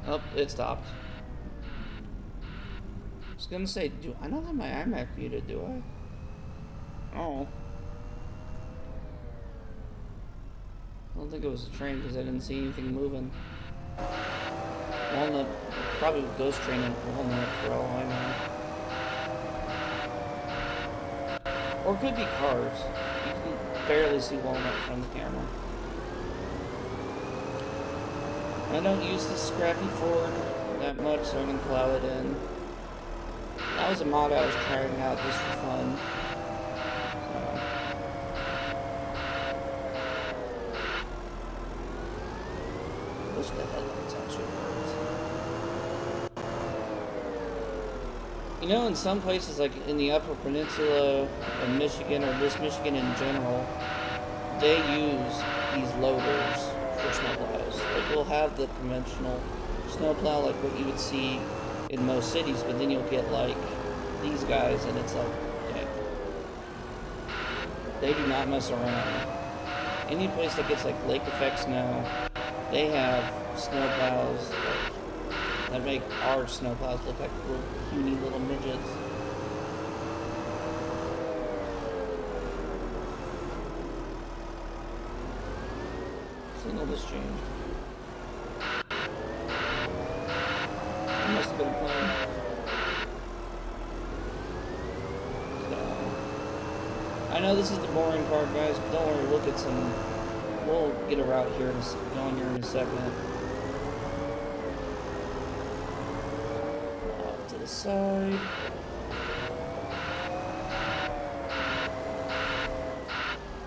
Oh, it stopped. I was gonna say, I don't have my iMac muted, do I? Oh. I don't think it was a train because I didn't see anything moving. Walnut, probably ghost train in Walnut for all I know. Or it could be cars. You can barely see Walnut from the camera. I don't use the Scrappy Ford that much, so I can plow it in. That was a mod I was trying out just for fun. Wish the headlights actually worked. You know, in some places, like in the Upper Peninsula of Michigan, or just Michigan in general, they use these loaders for snowplows. Like, we'll have the conventional snowplow, like what you would see in most cities, but then you'll get like these guys, and it's like, yeah, they do not mess around. Any place that gets like lake effect snow, they have snowplows that make our snowplows look like little puny little midgets. Signal just changed. It must have been a plane. So, I know this is the boring part, guys, but don't worry, we'll get some. We'll get a route here going here in a second. Off to the side.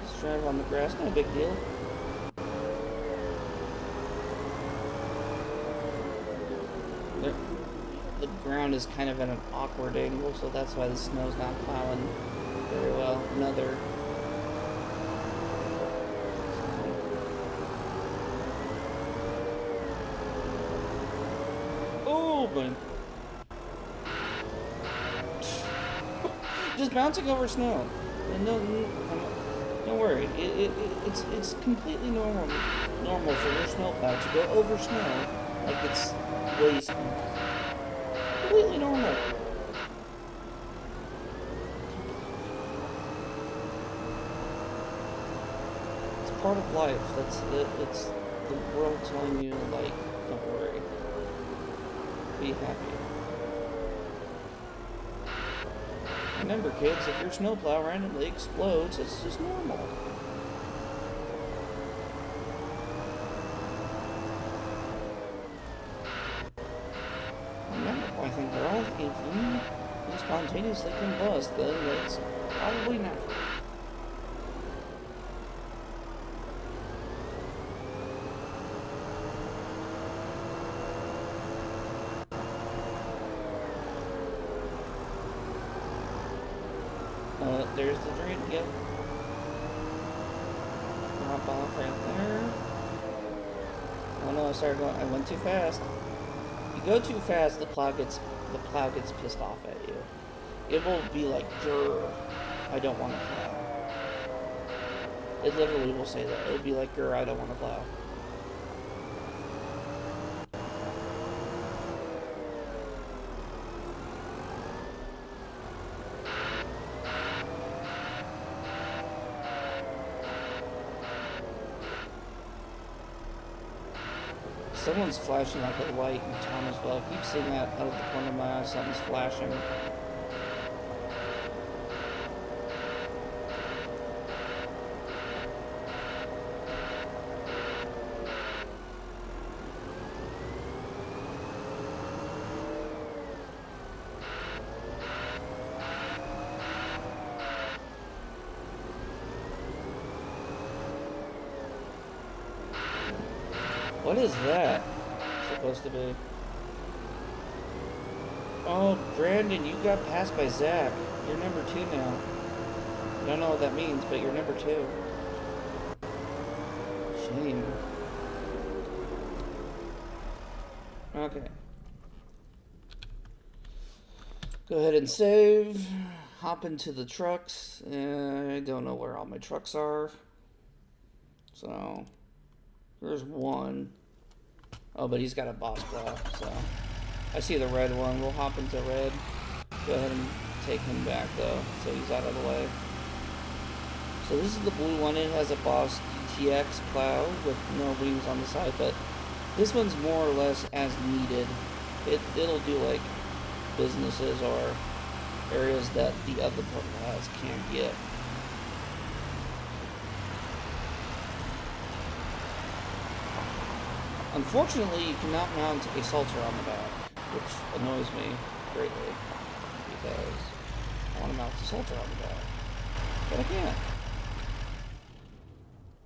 Just drive on the grass, no big deal. The ground is kind of at an awkward angle, so that's why the snow's not plowing very well. Another. Oh, but just bouncing over snow. No, don't worry. It's completely normal for your snowplow to go over snow like it's waist. Completely normal. part of life. It's the world telling you, like, don't worry. Be happy. Remember, kids, if your snowplow randomly explodes, it's just normal. Remember, boy, I think girl, if you spontaneously combust, then it's probably natural. There's the drain, yep. Hop off right there. Oh no, I went too fast. You go too fast, the plow gets pissed off at you. It will be like, grr, I don't want to plow. It literally will say that. It'll be like, grr, I don't want to plow. Someone's flashing like a light in town as well. I keep seeing that out of the corner of my eye. Something's flashing. What is that supposed to be? Oh, Brandon, you got passed by Zach. You're number 2 now. I don't know what that means, but you're number 2. Shame. Okay. Go ahead and save. Hop into the trucks. I don't know where all my trucks are. So, there's one. Oh, but he's got a boss plow, so. I see the red one. We'll hop into red. Go ahead and take him back, though, so he's out of the way. So this is the blue one. It has a boss DTX plow with no wings on the side, but this one's more or less as needed. It'll do, like, businesses or areas that the other plows can't get. Unfortunately, you cannot mount a salter on the back, which annoys me greatly, because I want to mount a salter on the back, but I can't.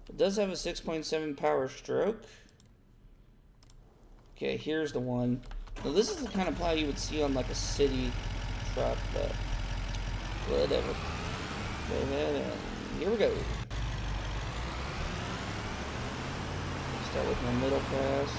It does have a 6.7 power stroke. Okay, here's the one. Now this is the kind of plow you would see on like a city truck, but whatever. Go ahead and here we go. Start with my middle pass.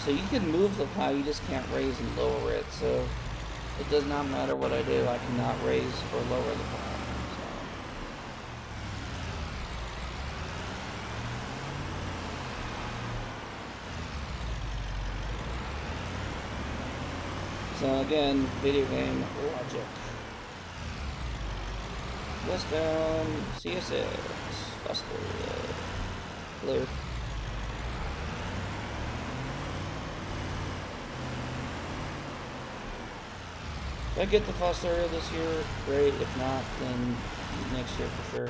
So you can move the plow, you just can't raise and lower it. So it does not matter what I do, I cannot raise or lower the plow. So again, video game logic. Westbound, CSX, Foster, clear. If I get the Foster this year, great. If not, then next year for sure.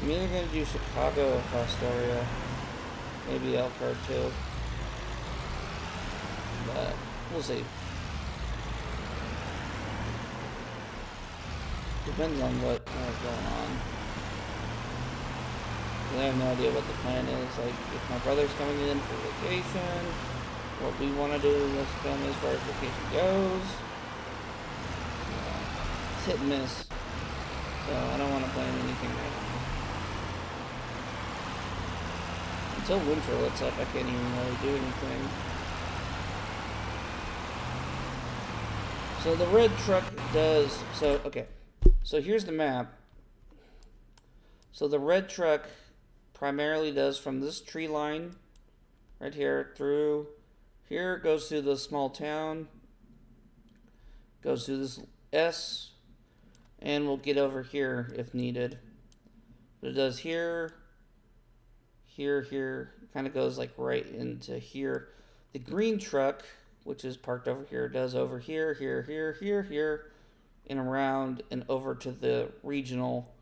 I'm either going to do Chicago or Fostoria. Maybe Elkhart too. But we'll see. Depends on what is going on. I have no idea what the plan is. Like, if my brother's coming in for vacation, what we want to do as a family as far as vacation goes. It's hit and miss. So I don't want to plan anything right now. Until winter lets up, I can't even really do anything. So the red truck does, okay. So here's the map. So the red truck primarily does from this tree line right here through here, goes through the small town, goes through this S, and we'll get over here if needed. But it does here, here, kind of goes like right into here. The green truck, which is parked over here, does over here, here, and around and over to the regional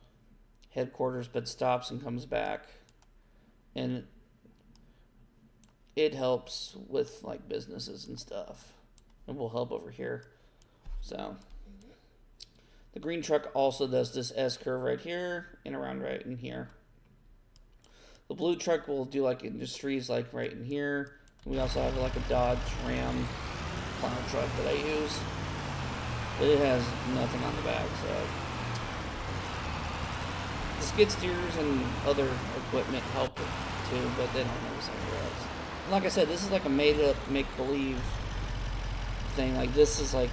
headquarters, but stops and comes back. And it helps with like businesses and stuff. And will help over here. So the green truck also does this S curve right here and around right in here. The blue truck will do like industries like right in here. We also have like a Dodge Ram plow truck that I use. But it has nothing on the back, so the skid steers and other equipment help it too, but they don't have the same rails. Like I said, this is like a made-up, make-believe thing. Like, this is like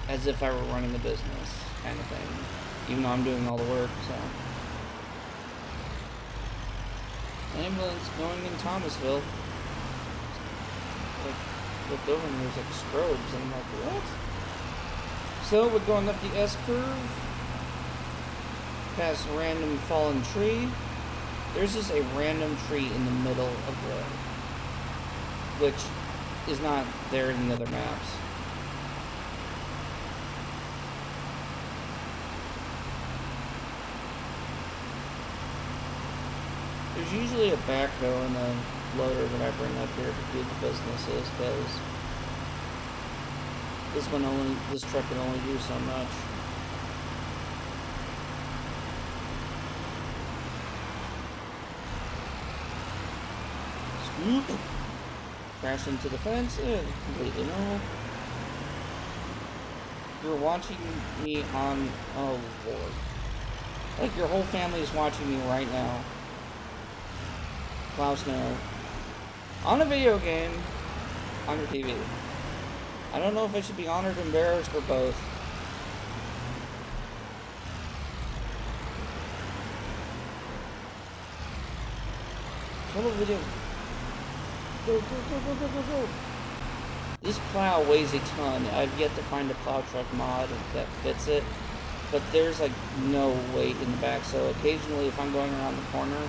as if I were running a business kind of thing, even though I'm doing all the work, so. Ambulance going in Thomasville. Like, looked over and there's like strobes, and I'm like, what? So, we're going up the S-curve, past a random fallen tree. There's just a random tree in the middle of the road, which is not there in the other maps. There's usually a backhoe and a loader that I bring up here to do the businesses, because this truck can only do so much. Scoop! Crash into the fence, completely normal. You're watching me on, oh lord. Like your whole family is watching me right now. Plow snow. On a video game, on your TV. I don't know if I should be honored, embarrassed, or both. Total video. Go. This plow weighs a ton. I've yet to find a plow truck mod that fits it. But there's like no weight in the back. So occasionally if I'm going around the corner,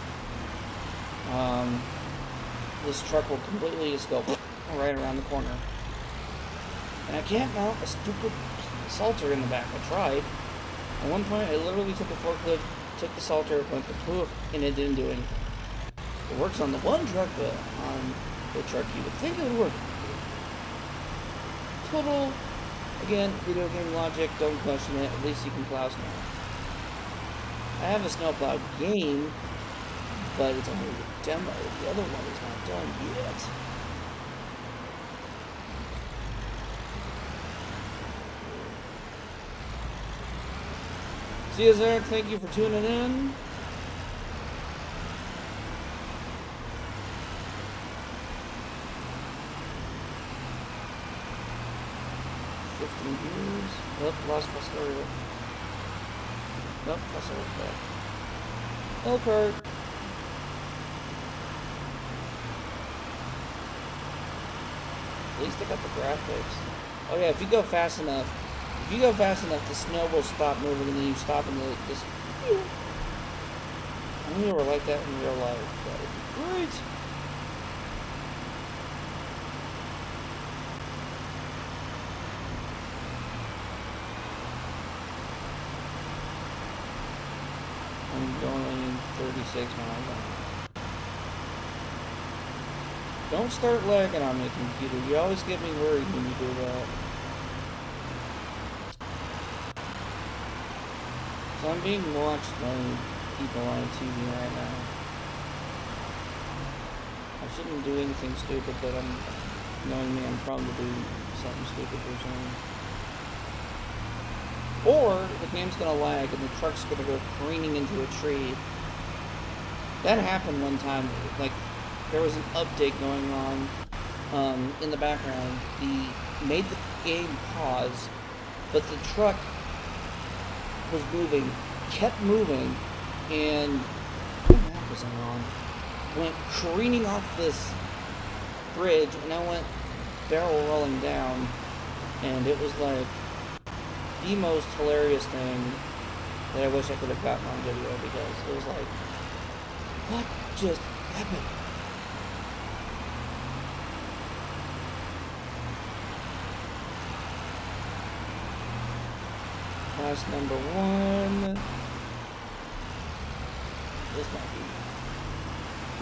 this truck will completely just go right around the corner. And I can't mount a stupid salter in the back. I tried. At one point, I literally took a forklift, took the salter, went to and it didn't do anything. It works on the one truck, but on the truck you would think it would work. Total, again, video game logic, don't question it. At least you can plow snow. I have a snowplow game, but it's only a demo. The other one is not done yet. See you, Zach. Thank you for tuning in. Shifting gears. Nope, lost Fostoria. Nope, Fostoria's back. Okay. At least they got the graphics. Oh yeah, if you go fast enough, the snow will stop moving, and then you stop and this. I knew it were like that in real life. That would be great. I'm going 36 miles an hour. Don't start lagging on me, computer. You always get me worried when you do that. So I'm being watched by people on TV right now. I shouldn't do anything stupid, but knowing me, I'm prone to do something stupid or something. Or the game's gonna lag and the truck's gonna go careening into a tree. That happened one time. Like, there was an update going on in the background. Made the game pause, but the truck was moving, kept moving, and what map was I on? went careening off this bridge, and I went barrel rolling down, and it was like the most hilarious thing that I wish I could have gotten on video, because it was like, what just happened? Pass number 1. This might be.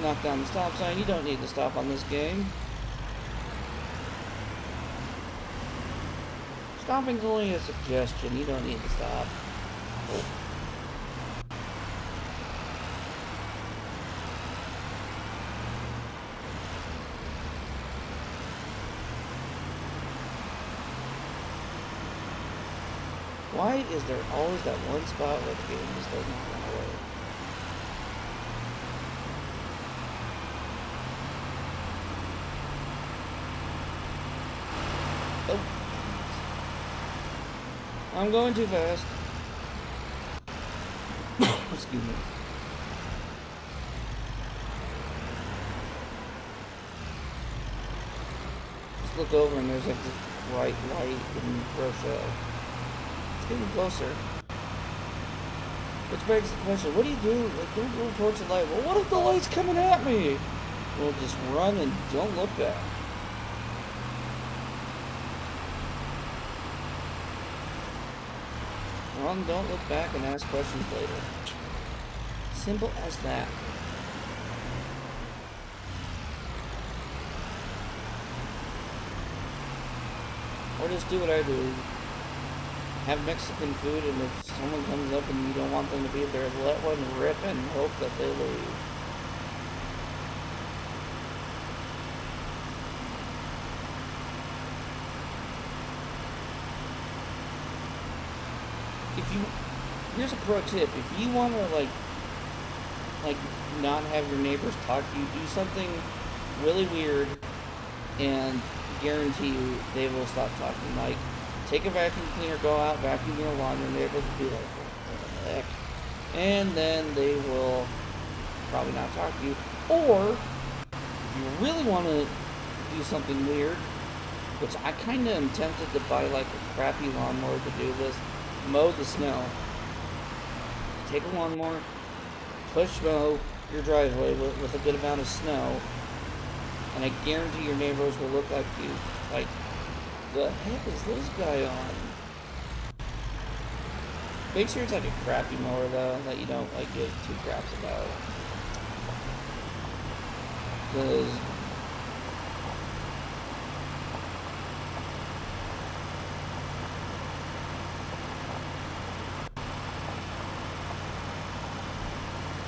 Knock down the stop sign. You don't need to stop on this game. Stopping's only a suggestion. You don't need to stop. Why is there always that one spot where the game just does not run away? Oh. I'm going too fast. Excuse me. Just look over and there's like this bright light in Rochelle. Getting closer. Which begs the question, what do you do? Like, don't go towards the light. Well, what if the light's coming at me? Well, just run and don't look back. Run, don't look back, and ask questions later. Simple as that. Or just do what I do. Have Mexican food, and if someone comes up and you don't want them to be there, let one rip and hope that they leave. Here's a pro tip: if you want to like not have your neighbors talk to you, do something really weird, and guarantee you they will stop talking. Like, take a vacuum cleaner, go out, vacuum your lawn, your neighbors will be like, what the heck? And then they will probably not talk to you. Or, if you really want to do something weird, which I kind of am tempted to buy like a crappy lawnmower to do this, mow the snow. Take a lawnmower, push mow your driveway with a good amount of snow, and I guarantee your neighbors will look like you, like, the heck is this guy on? Make sure it's like a crappy mower though, that you don't like give two craps about. Because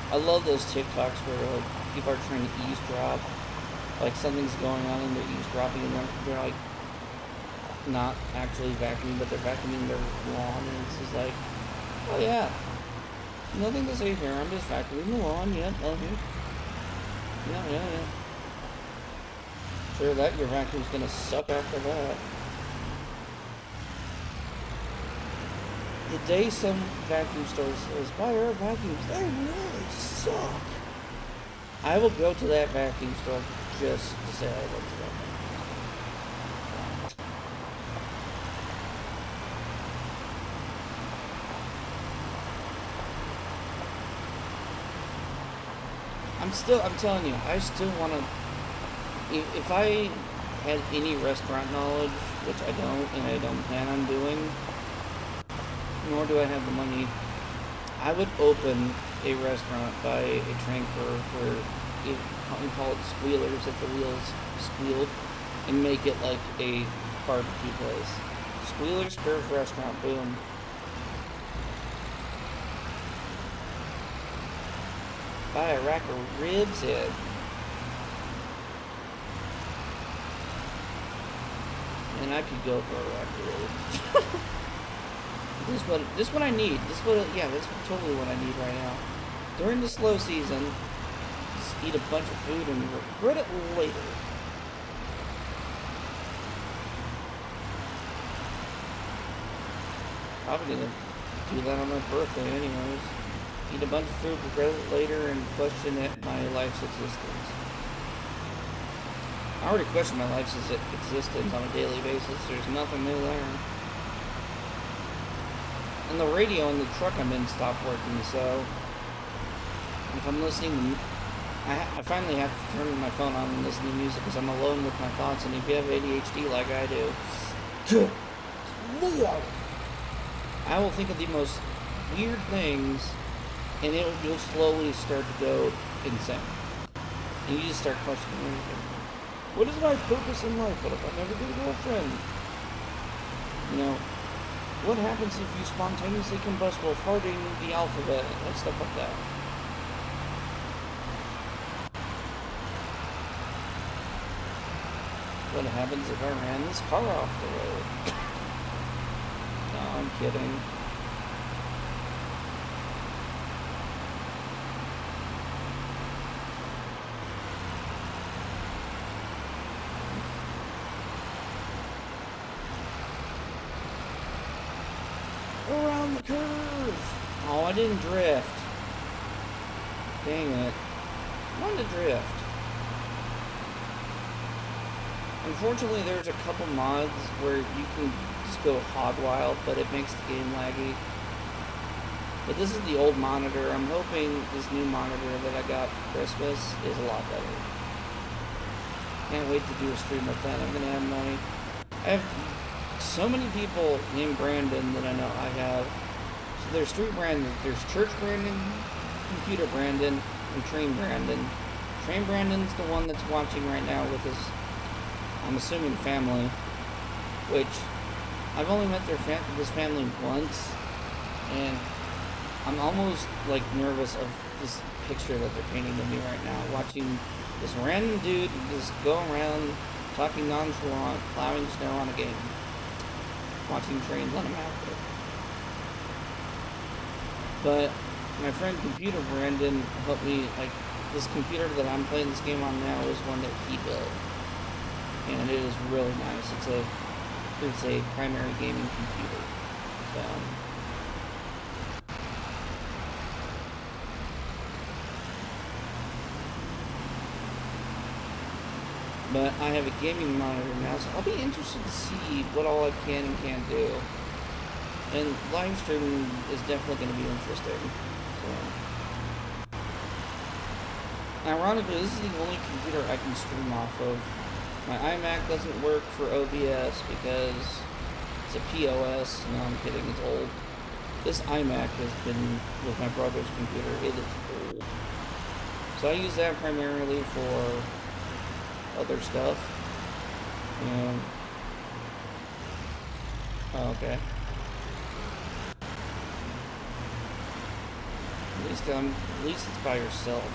I love those TikToks where like people are trying to eavesdrop, like something's going on and they're eavesdropping and they're like not actually vacuuming, but they're vacuuming their lawn, and it's just like, oh yeah, nothing to say here, I'm just vacuuming the lawn, yeah, okay. Yeah. Sure that your vacuum's gonna suck after that. The day some vacuum store says, buy our vacuums, they really suck, I will go to that vacuum store just to say I went to that. I'm telling you, I still want to, if I had any restaurant knowledge, which I don't, and I don't plan on doing, nor do I have the money, I would open a restaurant by a tanker where we call it squealers if the wheels squealed, and make it like a barbecue place. Squealers Curve Restaurant, boom. Buy a rack of ribs in. And I could go for a rack of ribs. This what I need. That's totally what I need right now. During the slow season, just eat a bunch of food and regret it later. Probably gonna do that on my birthday anyways. eat a bunch of food, regret it later, and question my life's existence. I already question my life's existence on a daily basis. There's nothing new there. And the radio in the truck I'm in stopped working, so if I'm listening, I finally have to turn my phone on and listen to music because I'm alone with my thoughts. And if you have ADHD like I do, good Lord, I will think of the most weird things, and you'll slowly start to go insane. And you just start questioning everything. What is my purpose in life? What if I never get a girlfriend? You know, what happens if you spontaneously combust while farting the alphabet? Like stuff like that. What happens if I ran this car off the road? No, I'm kidding. Around the curve! Oh, I didn't drift. Dang it. I wanted to drift. Unfortunately, there's a couple mods where you can just go hog wild, but it makes the game laggy. But this is the old monitor. I'm hoping this new monitor that I got for Christmas is a lot better. Can't wait to do a stream with that. I'm gonna have I have so many people named Brandon that I know I have. So there's 3 Brandon. There's Church Brandon, Computer Brandon, and Train Brandon. Train Brandon's the one that's watching right now with his, I'm assuming, family, which I've only met his family once, and I'm almost like nervous of this picture that they're painting of me right now, watching this random dude just go around talking nonchalant, plowing snow on a game, watching trains on a map. But my friend Computer Brandon helped me, like, this computer that I'm playing this game on now is one that he built. And it is really nice. It's a primary gaming computer. So, but I have a gaming monitor now, so I'll be interested to see what all I can and can't do. And live streaming is definitely going to be interesting. So, ironically, this is the only computer I can stream off of. My iMac doesn't work for OBS because it's a POS. No, I'm kidding, it's old. This iMac has been with my brother's computer. It is old. So I use that primarily for other stuff. And, oh, okay. At least it's by yourself.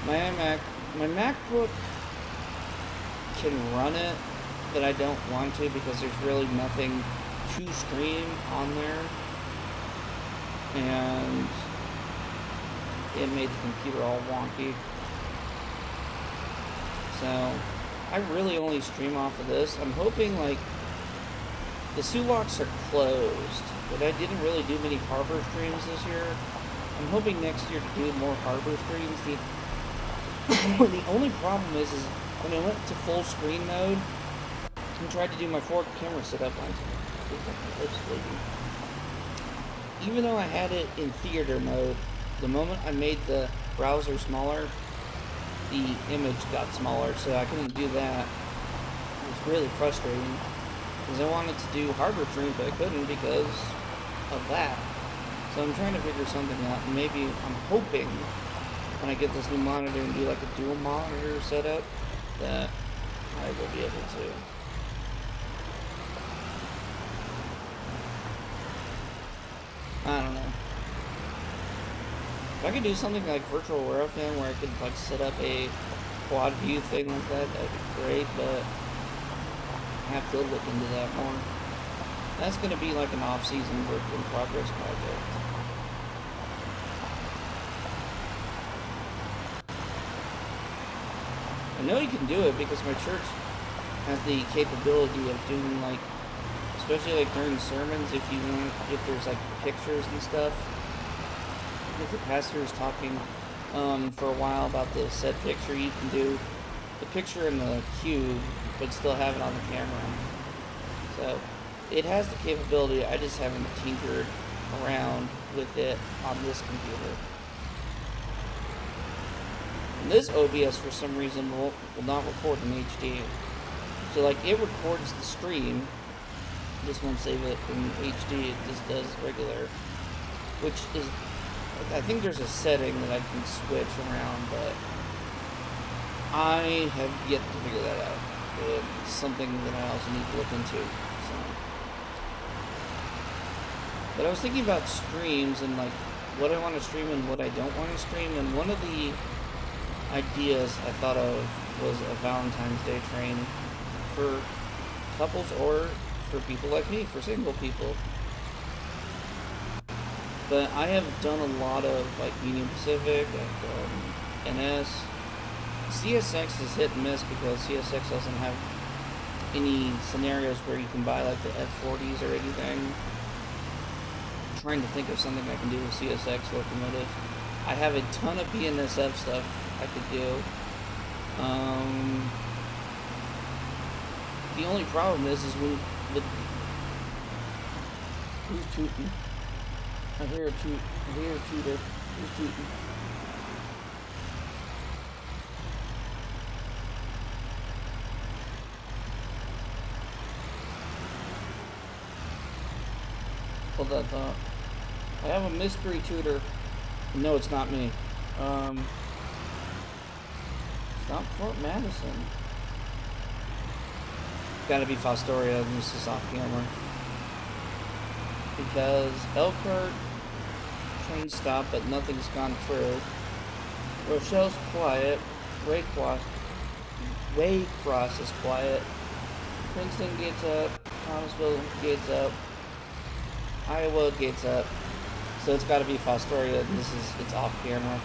My MacBook can run it, but I don't want to because there's really nothing to stream on there, and it made the computer all wonky. So I really only stream off of this. I'm hoping, like, the Sulaks are closed, but I didn't really do many harbor streams this year. I'm hoping next year to do more harbor streams. The only problem is when I went to full screen mode and tried to do my 4 camera setup, even though I had it in theater mode, the moment I made the browser smaller, the image got smaller, so I couldn't do that. It was really frustrating because I wanted to do harbor streams, but I couldn't because of that. So I'm trying to figure something out, and maybe I'm hoping when I get this new monitor and do like a dual monitor setup that I will be able to. I don't know. If I could do something like virtual webcam where I could like set up a quad view thing like that, that'd be great, but I have to look into that more. That's going to be like an off-season work in progress project. I know you can do it because my church has the capability of doing, like, especially like during sermons, if there's like pictures and stuff, with the pastors talking for a while about the set picture. You can do the picture in the cube, but still have it on the camera. So it has the capability. I just haven't tinkered around with it on this computer. And this OBS, for some reason, will not record in HD. So, like, it records the stream. This won't save it in HD. It just does regular, which is, I think there's a setting that I can switch around, but I have yet to figure that out. It's something that I also need to look into. So. But I was thinking about streams and, like, what I want to stream and what I don't want to stream, and one of the ideas I thought of was a Valentine's Day train for couples or for people like me, for single people. But I have done a lot of, like, Union Pacific, like, NS. CSX is hit and miss because CSX doesn't have any scenarios where you can buy, like, the F40s or anything. I'm trying to think of something I can do with CSX locomotive. I have a ton of BNSF stuff I could do. The only problem is when the... Who's tooting? I hear a toot. I hear a tooter. Who's tooting? Hold that thought. I have a mystery tutor. No, it's not me. It's not Fort Madison. Gotta be Fostoria, and this is off camera. Because Elkhart train stopped, but nothing's gone through. Rochelle's quiet. Waycross is quiet. Princeton gates up. Thomasville gates up. Iowa gates up. So it's gotta be Fostoria. It's off camera.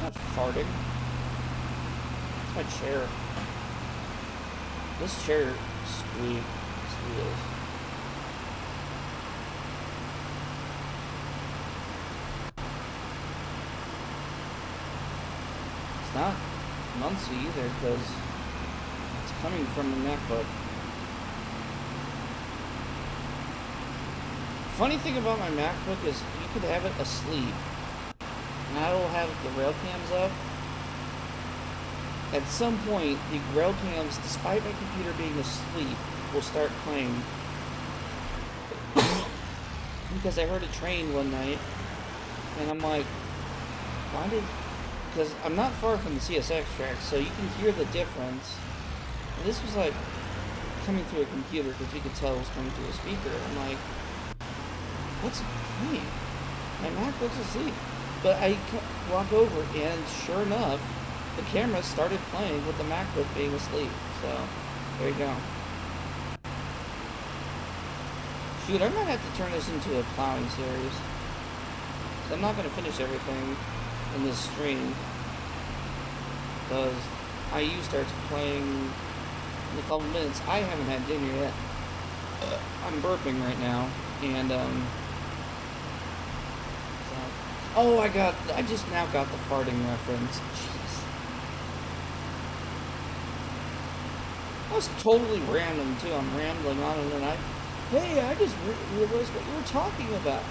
Not farting. It's my chair. This chair squeals. It's not Muncie either because it's coming from the MacBook. Funny thing about my MacBook is you could have it asleep. And I will have the rail cams up. At some point, the rail cams, despite my computer being asleep, will start playing. Because I heard a train one night, and I'm like, why did... Because I'm not far from the CSX tracks, so you can hear the difference. And this was like coming through a computer, because you could tell it was coming through a speaker. I'm like, what's playing? My MacBook's asleep. But I walk over, and sure enough, the camera started playing with the MacBook being asleep. So, there you go. Shoot, I might have to turn this into a plowing series. 'Cause I'm not going to finish everything in this stream. Because IU starts playing in a couple minutes. I haven't had dinner yet. I'm burping right now. And, oh, I just now got the farting reference. Jeez. That was totally random, too. I'm rambling on, and then I just realized what you were talking about.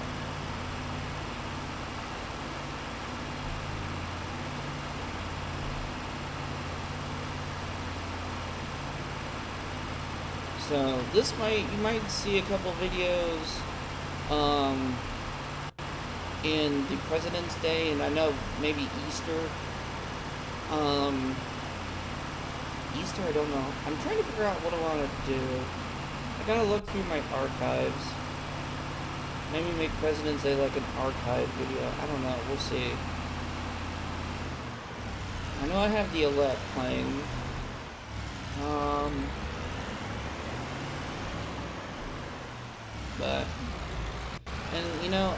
So, you might see a couple videos, in the President's Day, and I know maybe Easter. Easter, I don't know. I'm trying to figure out what I want to do. I gotta look through my archives. Maybe make President's Day like an archive video. I don't know. We'll see. I know I have the Elect playing. But, and you know,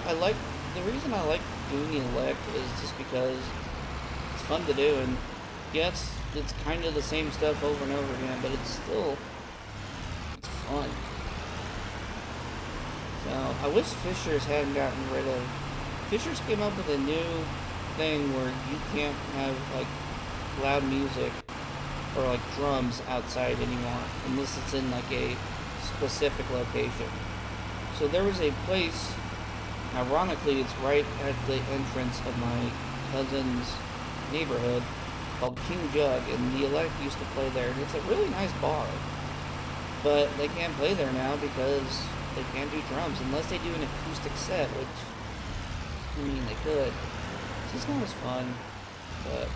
the reason I like doing the Elect is just because it's fun to do, and yeah, it's kind of the same stuff over and over again, but it's fun. Now, I wish Fisher's hadn't gotten rid of... Fisher's came up with a new thing where you can't have, like, loud music or, like, drums outside anymore, unless it's in, like, a specific location. So there was a place, ironically, it's right at the entrance of my cousin's neighborhood, called King Jug, and the Elect used to play there, and it's a really nice bar. But they can't play there now because they can't do drums, unless they do an acoustic set, which, I mean, they could. It's just not as fun, but...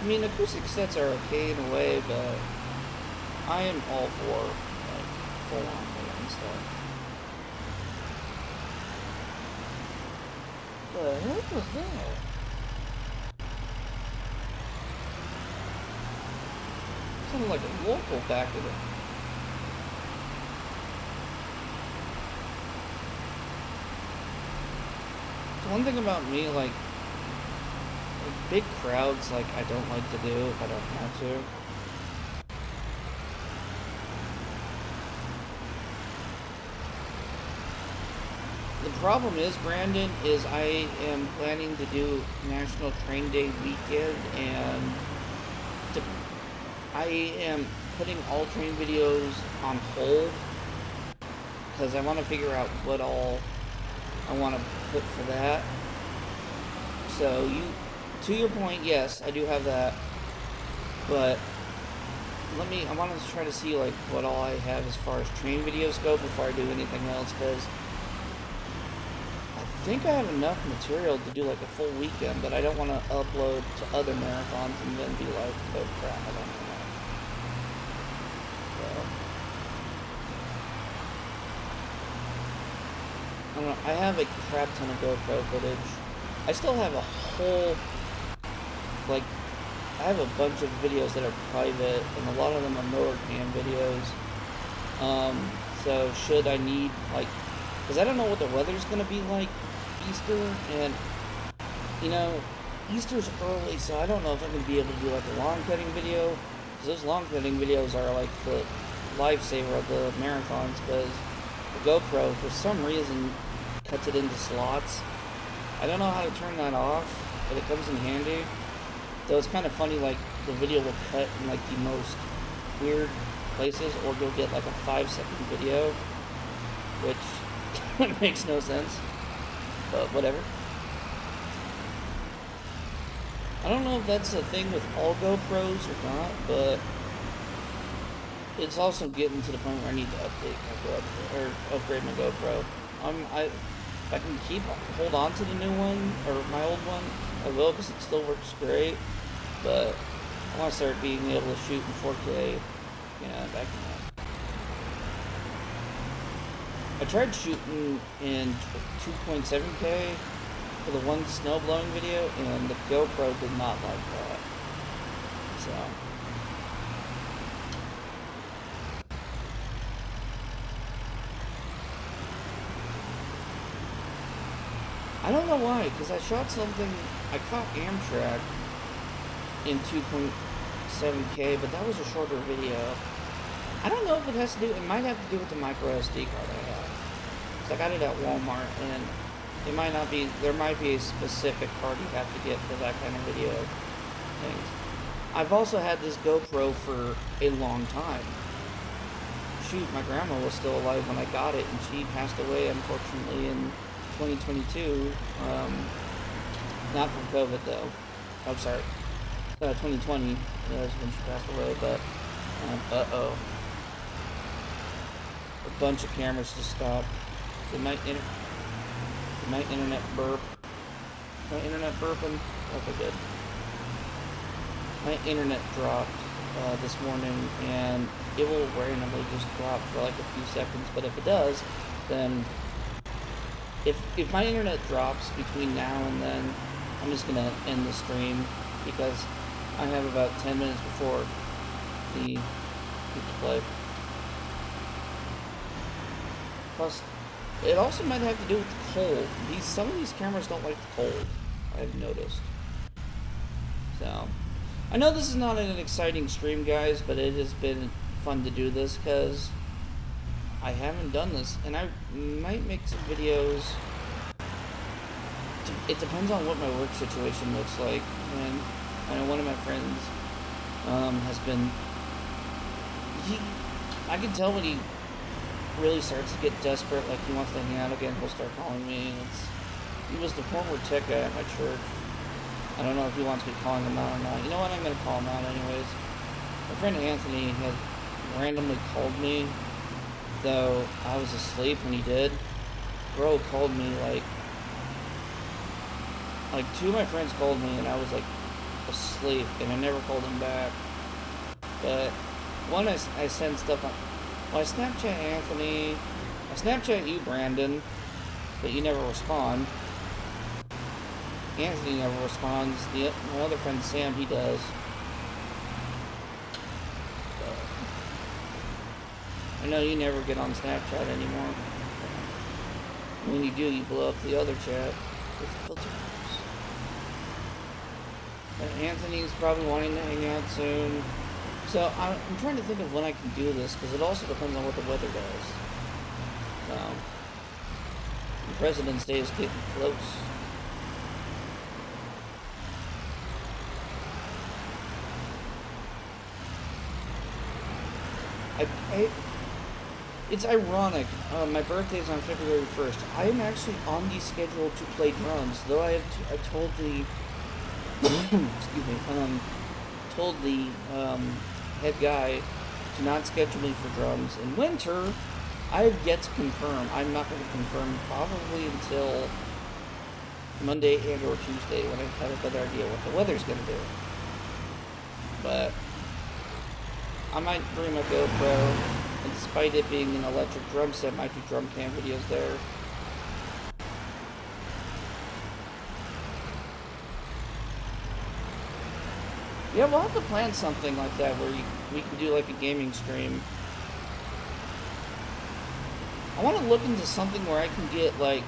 I mean, acoustic sets are okay in a way, but I am all for, like, full-on and stuff. What the heck was that? Sounded like a local back of it. So one thing about me, like big crowds, like, I don't like to do if I don't have to. The problem is, Brandon, is I am planning to do National Train Day weekend, and I am putting all train videos on hold because I want to figure out what all I want to put for that. So to your point, yes, I do have that, but I want to try to see, like, what all I have as far as train videos go before I do anything else, because I think I have enough material to do, like, a full weekend, but I don't want to upload to other marathons and then be like, oh crap, I don't have enough. So, I don't know, I have a crap ton of GoPro footage. I still have a whole, like, I have a bunch of videos that are private, and a lot of them are motor cam videos. So should I need, like, because I don't know what the weather's going to be like Easter, and, you know, Easter's early, so I don't know if I'm going to be able to do, like, a lawn cutting video, because those lawn cutting videos are, like, the lifesaver of the marathons, because the GoPro, for some reason, cuts it into slots. I don't know how to turn that off, but it comes in handy. So it's kind of funny, like, the video will cut in, like, the most weird places, or you'll get, like, a 5-second video, which makes no sense, but whatever. I don't know if that's a thing with all GoPros or not, but it's also getting to the point where I need to update my GoPro, or upgrade my GoPro. If I can hold on to the new one, or my old one, I will, because it still works great, but I want to start being able to shoot in 4K, back in that. I tried shooting in 2.7K for the one snow blowing video, and the GoPro did not like that, so... I don't know why, because I shot something, I caught Amtrak in 2.7K, but that was a shorter video. I don't know if it has to do, it might have to do with the micro SD card I have. So I got it at Walmart, and it might not be, there might be a specific card you have to get for that kind of video things. I've also had this GoPro for a long time. Shoot, my grandma was still alive when I got it, and she passed away, unfortunately, in 2022, not from COVID though. I'm sorry, 2020 was when she passed away. But a bunch of cameras just stopped. Did my internet burp? My internet burping? Okay, good. My internet dropped this morning, and it will randomly just drop for like a few seconds. But if it does, then if my internet drops between now and then, I'm just gonna end the stream, because I have about 10 minutes before the people play. Plus, it also might have to do with the cold. Some of these cameras don't like the cold, I've noticed. So, I know this is not an exciting stream, guys, but it has been fun to do this, because I haven't done this, and I might make some videos. It depends on what my work situation looks like. And I know one of my friends has been. I can tell when he really starts to get desperate, like he wants to hang out again. He'll start calling me. He was the former tech guy at my church. I don't know if he wants me calling him out or not. You know what? I'm gonna call him out anyways. My friend Anthony had randomly called me, though I was asleep when he did. Bro called me like two of my friends called me and I was like asleep, and I never called him back. But one, I send stuff on. Well, I Snapchat Anthony. I Snapchat you, Brandon, but you never respond. Anthony never responds. My other friend Sam, he does. I know you never get on Snapchat anymore. When you do, you blow up the other chat with filters. Anthony's probably wanting to hang out soon. So I'm trying to think of when I can do this, because it also depends on what the weather does. President's Day is getting close. It's ironic. My birthday's on February 1st. I am actually on the schedule to play drums, though I told the excuse me, told the head guy to not schedule me for drums in winter. I have yet to confirm. I'm not going to confirm probably until Monday and or Tuesday when I have a better idea what the weather's going to do. But I might bring my GoPro, and despite it being an electric drum set, I might do drum cam videos there. Yeah, we'll have to plan something like that where we can do like a gaming stream. I want to look into something where I can get like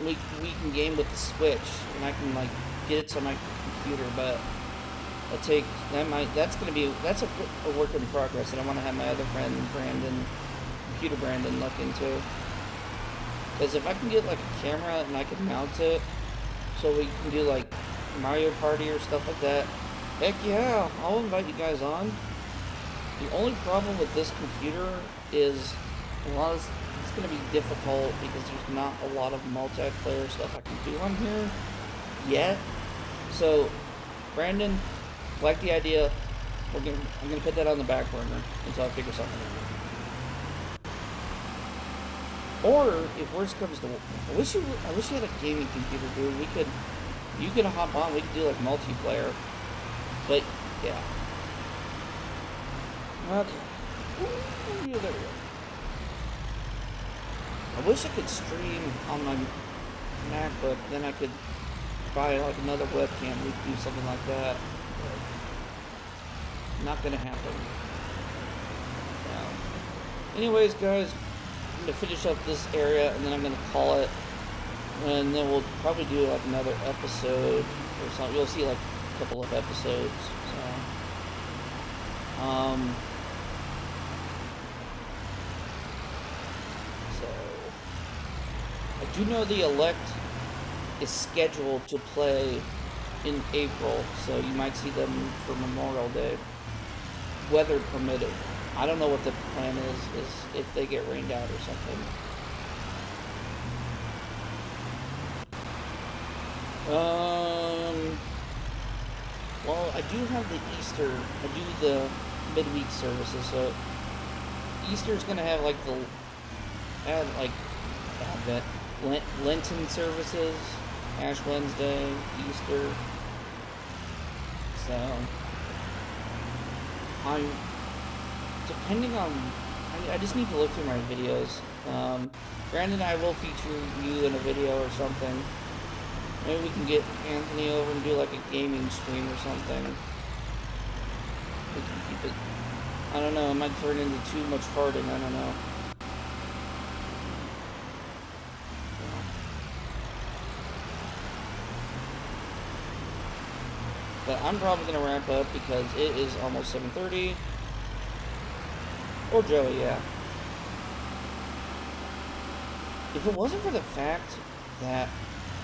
we can game with the Switch, and I can like get it to my computer, but that's a work in progress, and I want to have my other friend Brandon look into. Because if I can get like a camera and I can mount it, so we can do like Mario Party or stuff like that, heck yeah, I'll invite you guys on. The only problem with this computer is it's going to be difficult because there's not a lot of multiplayer stuff I can do on here yet. So, Brandon, like the idea, I'm gonna put that on the back burner until I figure something out. Or if worst comes to, I wish you had a gaming computer, dude. You could hop on. We could do like multiplayer. But yeah. Okay. Ooh, there we go. I wish I could stream on my MacBook. Then I could buy like another webcam. We could do something like that. Not gonna happen. Anyways, guys, I'm gonna finish up this area and then I'm gonna call it, and then we'll probably do like another episode or something. You'll see like a couple of episodes. So I do know the Elect is scheduled to play in April, so you might see them for Memorial Day, weather permitting. I don't know what the plan is if they get rained out or something. Well, I do have the Easter, I do the midweek services, so Easter's gonna have like Advent, Lenten services, Ash Wednesday, Easter. So I'm depending on. I just need to look through my videos. Brandon and I will feature you in a video or something. Maybe we can get Anthony over and do like a gaming stream or something. We can keep it. I don't know. It might turn into too much farting. I don't know. But I'm probably going to wrap up because it is almost 7:30. Or Joey, yeah. If it wasn't for the fact that,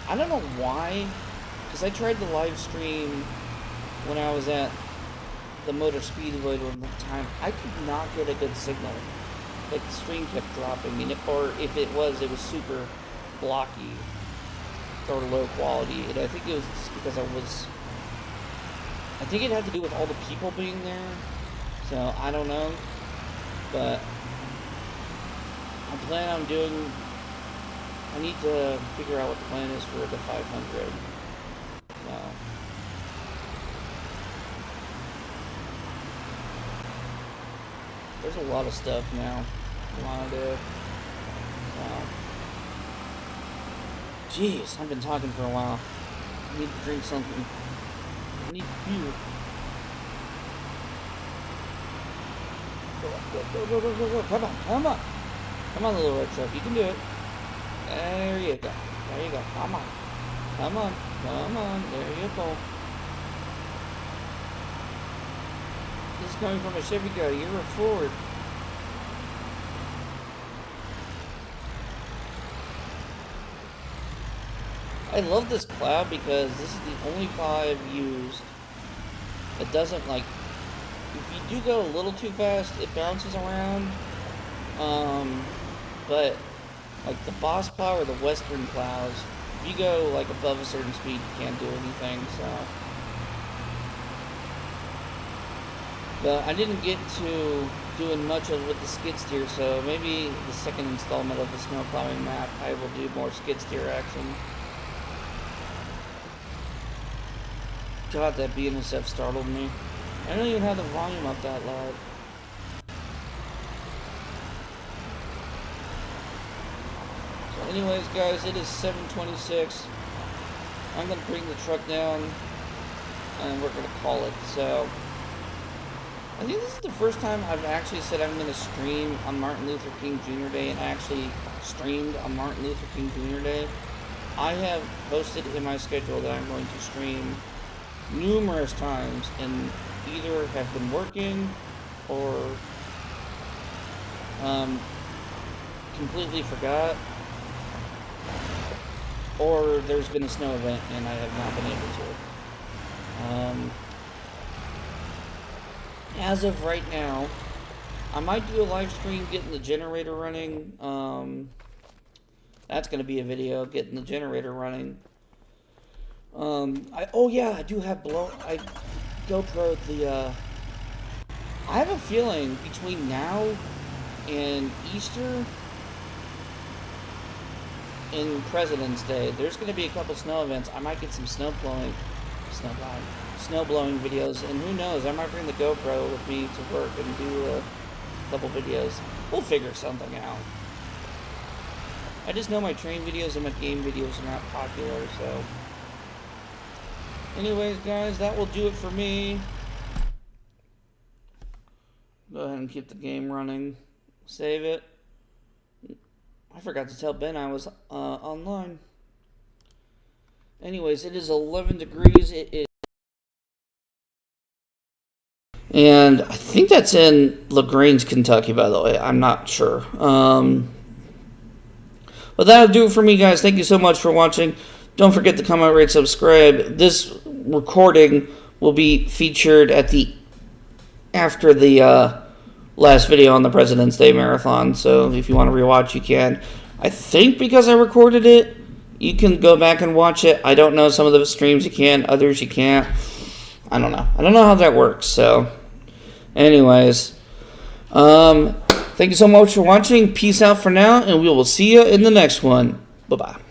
I don't know why, because I tried the live stream when I was at the Motor Speedway at the time, I could not get a good signal. Like, the stream kept dropping, or if it was super blocky or low quality. And I think it was just because I think it had to do with all the people being there. So, I don't know. But I plan on doing, I need to figure out what the plan is for the 500. So, there's a lot of stuff now I want to do. Jeez, I've been talking for a while. I need to drink something. I need beer. Go. Come on. Come on, little red truck. You can do it. There you go. Come on. There you go. This is coming from a Chevy guy. You're a Ford. I love this plow because this is the only plow I've used that doesn't, like, if you do go a little too fast, it bounces around. But like the Boss plow or the Western plows, if you go like above a certain speed, you can't do anything. So, but I didn't get to doing much of with the skid steer, so maybe the second installment of the snow plowing map, I will do more skid steer action. God, that BNSF startled me. I don't even have the volume up that loud. So anyways, guys, it is 7:26. I'm going to bring the truck down, and we're going to call it. So, I think this is the first time I've actually said I'm going to stream on Martin Luther King Jr. Day, and actually streamed on Martin Luther King Jr. Day. I have posted in my schedule that I'm going to stream numerous times, and either have been working or completely forgot, or there's been a snow event and I have not been able to. As of right now, I might do a live stream getting the generator running. That's going to be a video, getting the generator running. I do have I GoPro the, I have a feeling between now and Easter and President's Day, there's going to be a couple snow events. I might get some snow blowing videos, and who knows, I might bring the GoPro with me to work and do a couple videos. We'll figure something out. I just know my train videos and my game videos are not popular, so. Anyways, guys, that will do it for me. Go ahead and keep the game running. Save it. I forgot to tell Ben I was online. Anyways, it is 11 degrees. It is. And I think that's in LaGrange, Kentucky, by the way. I'm not sure. But that'll do it for me, guys. Thank you so much for watching. Don't forget to comment, rate, subscribe. This recording will be featured after the last video on the President's Day Marathon. So if you want to rewatch, you can. I think because I recorded it, you can go back and watch it. I don't know. Some of the streams you can, others you can't. I don't know. I don't know how that works. So, anyways, thank you so much for watching. Peace out for now, and we will see you in the next one. Bye-bye.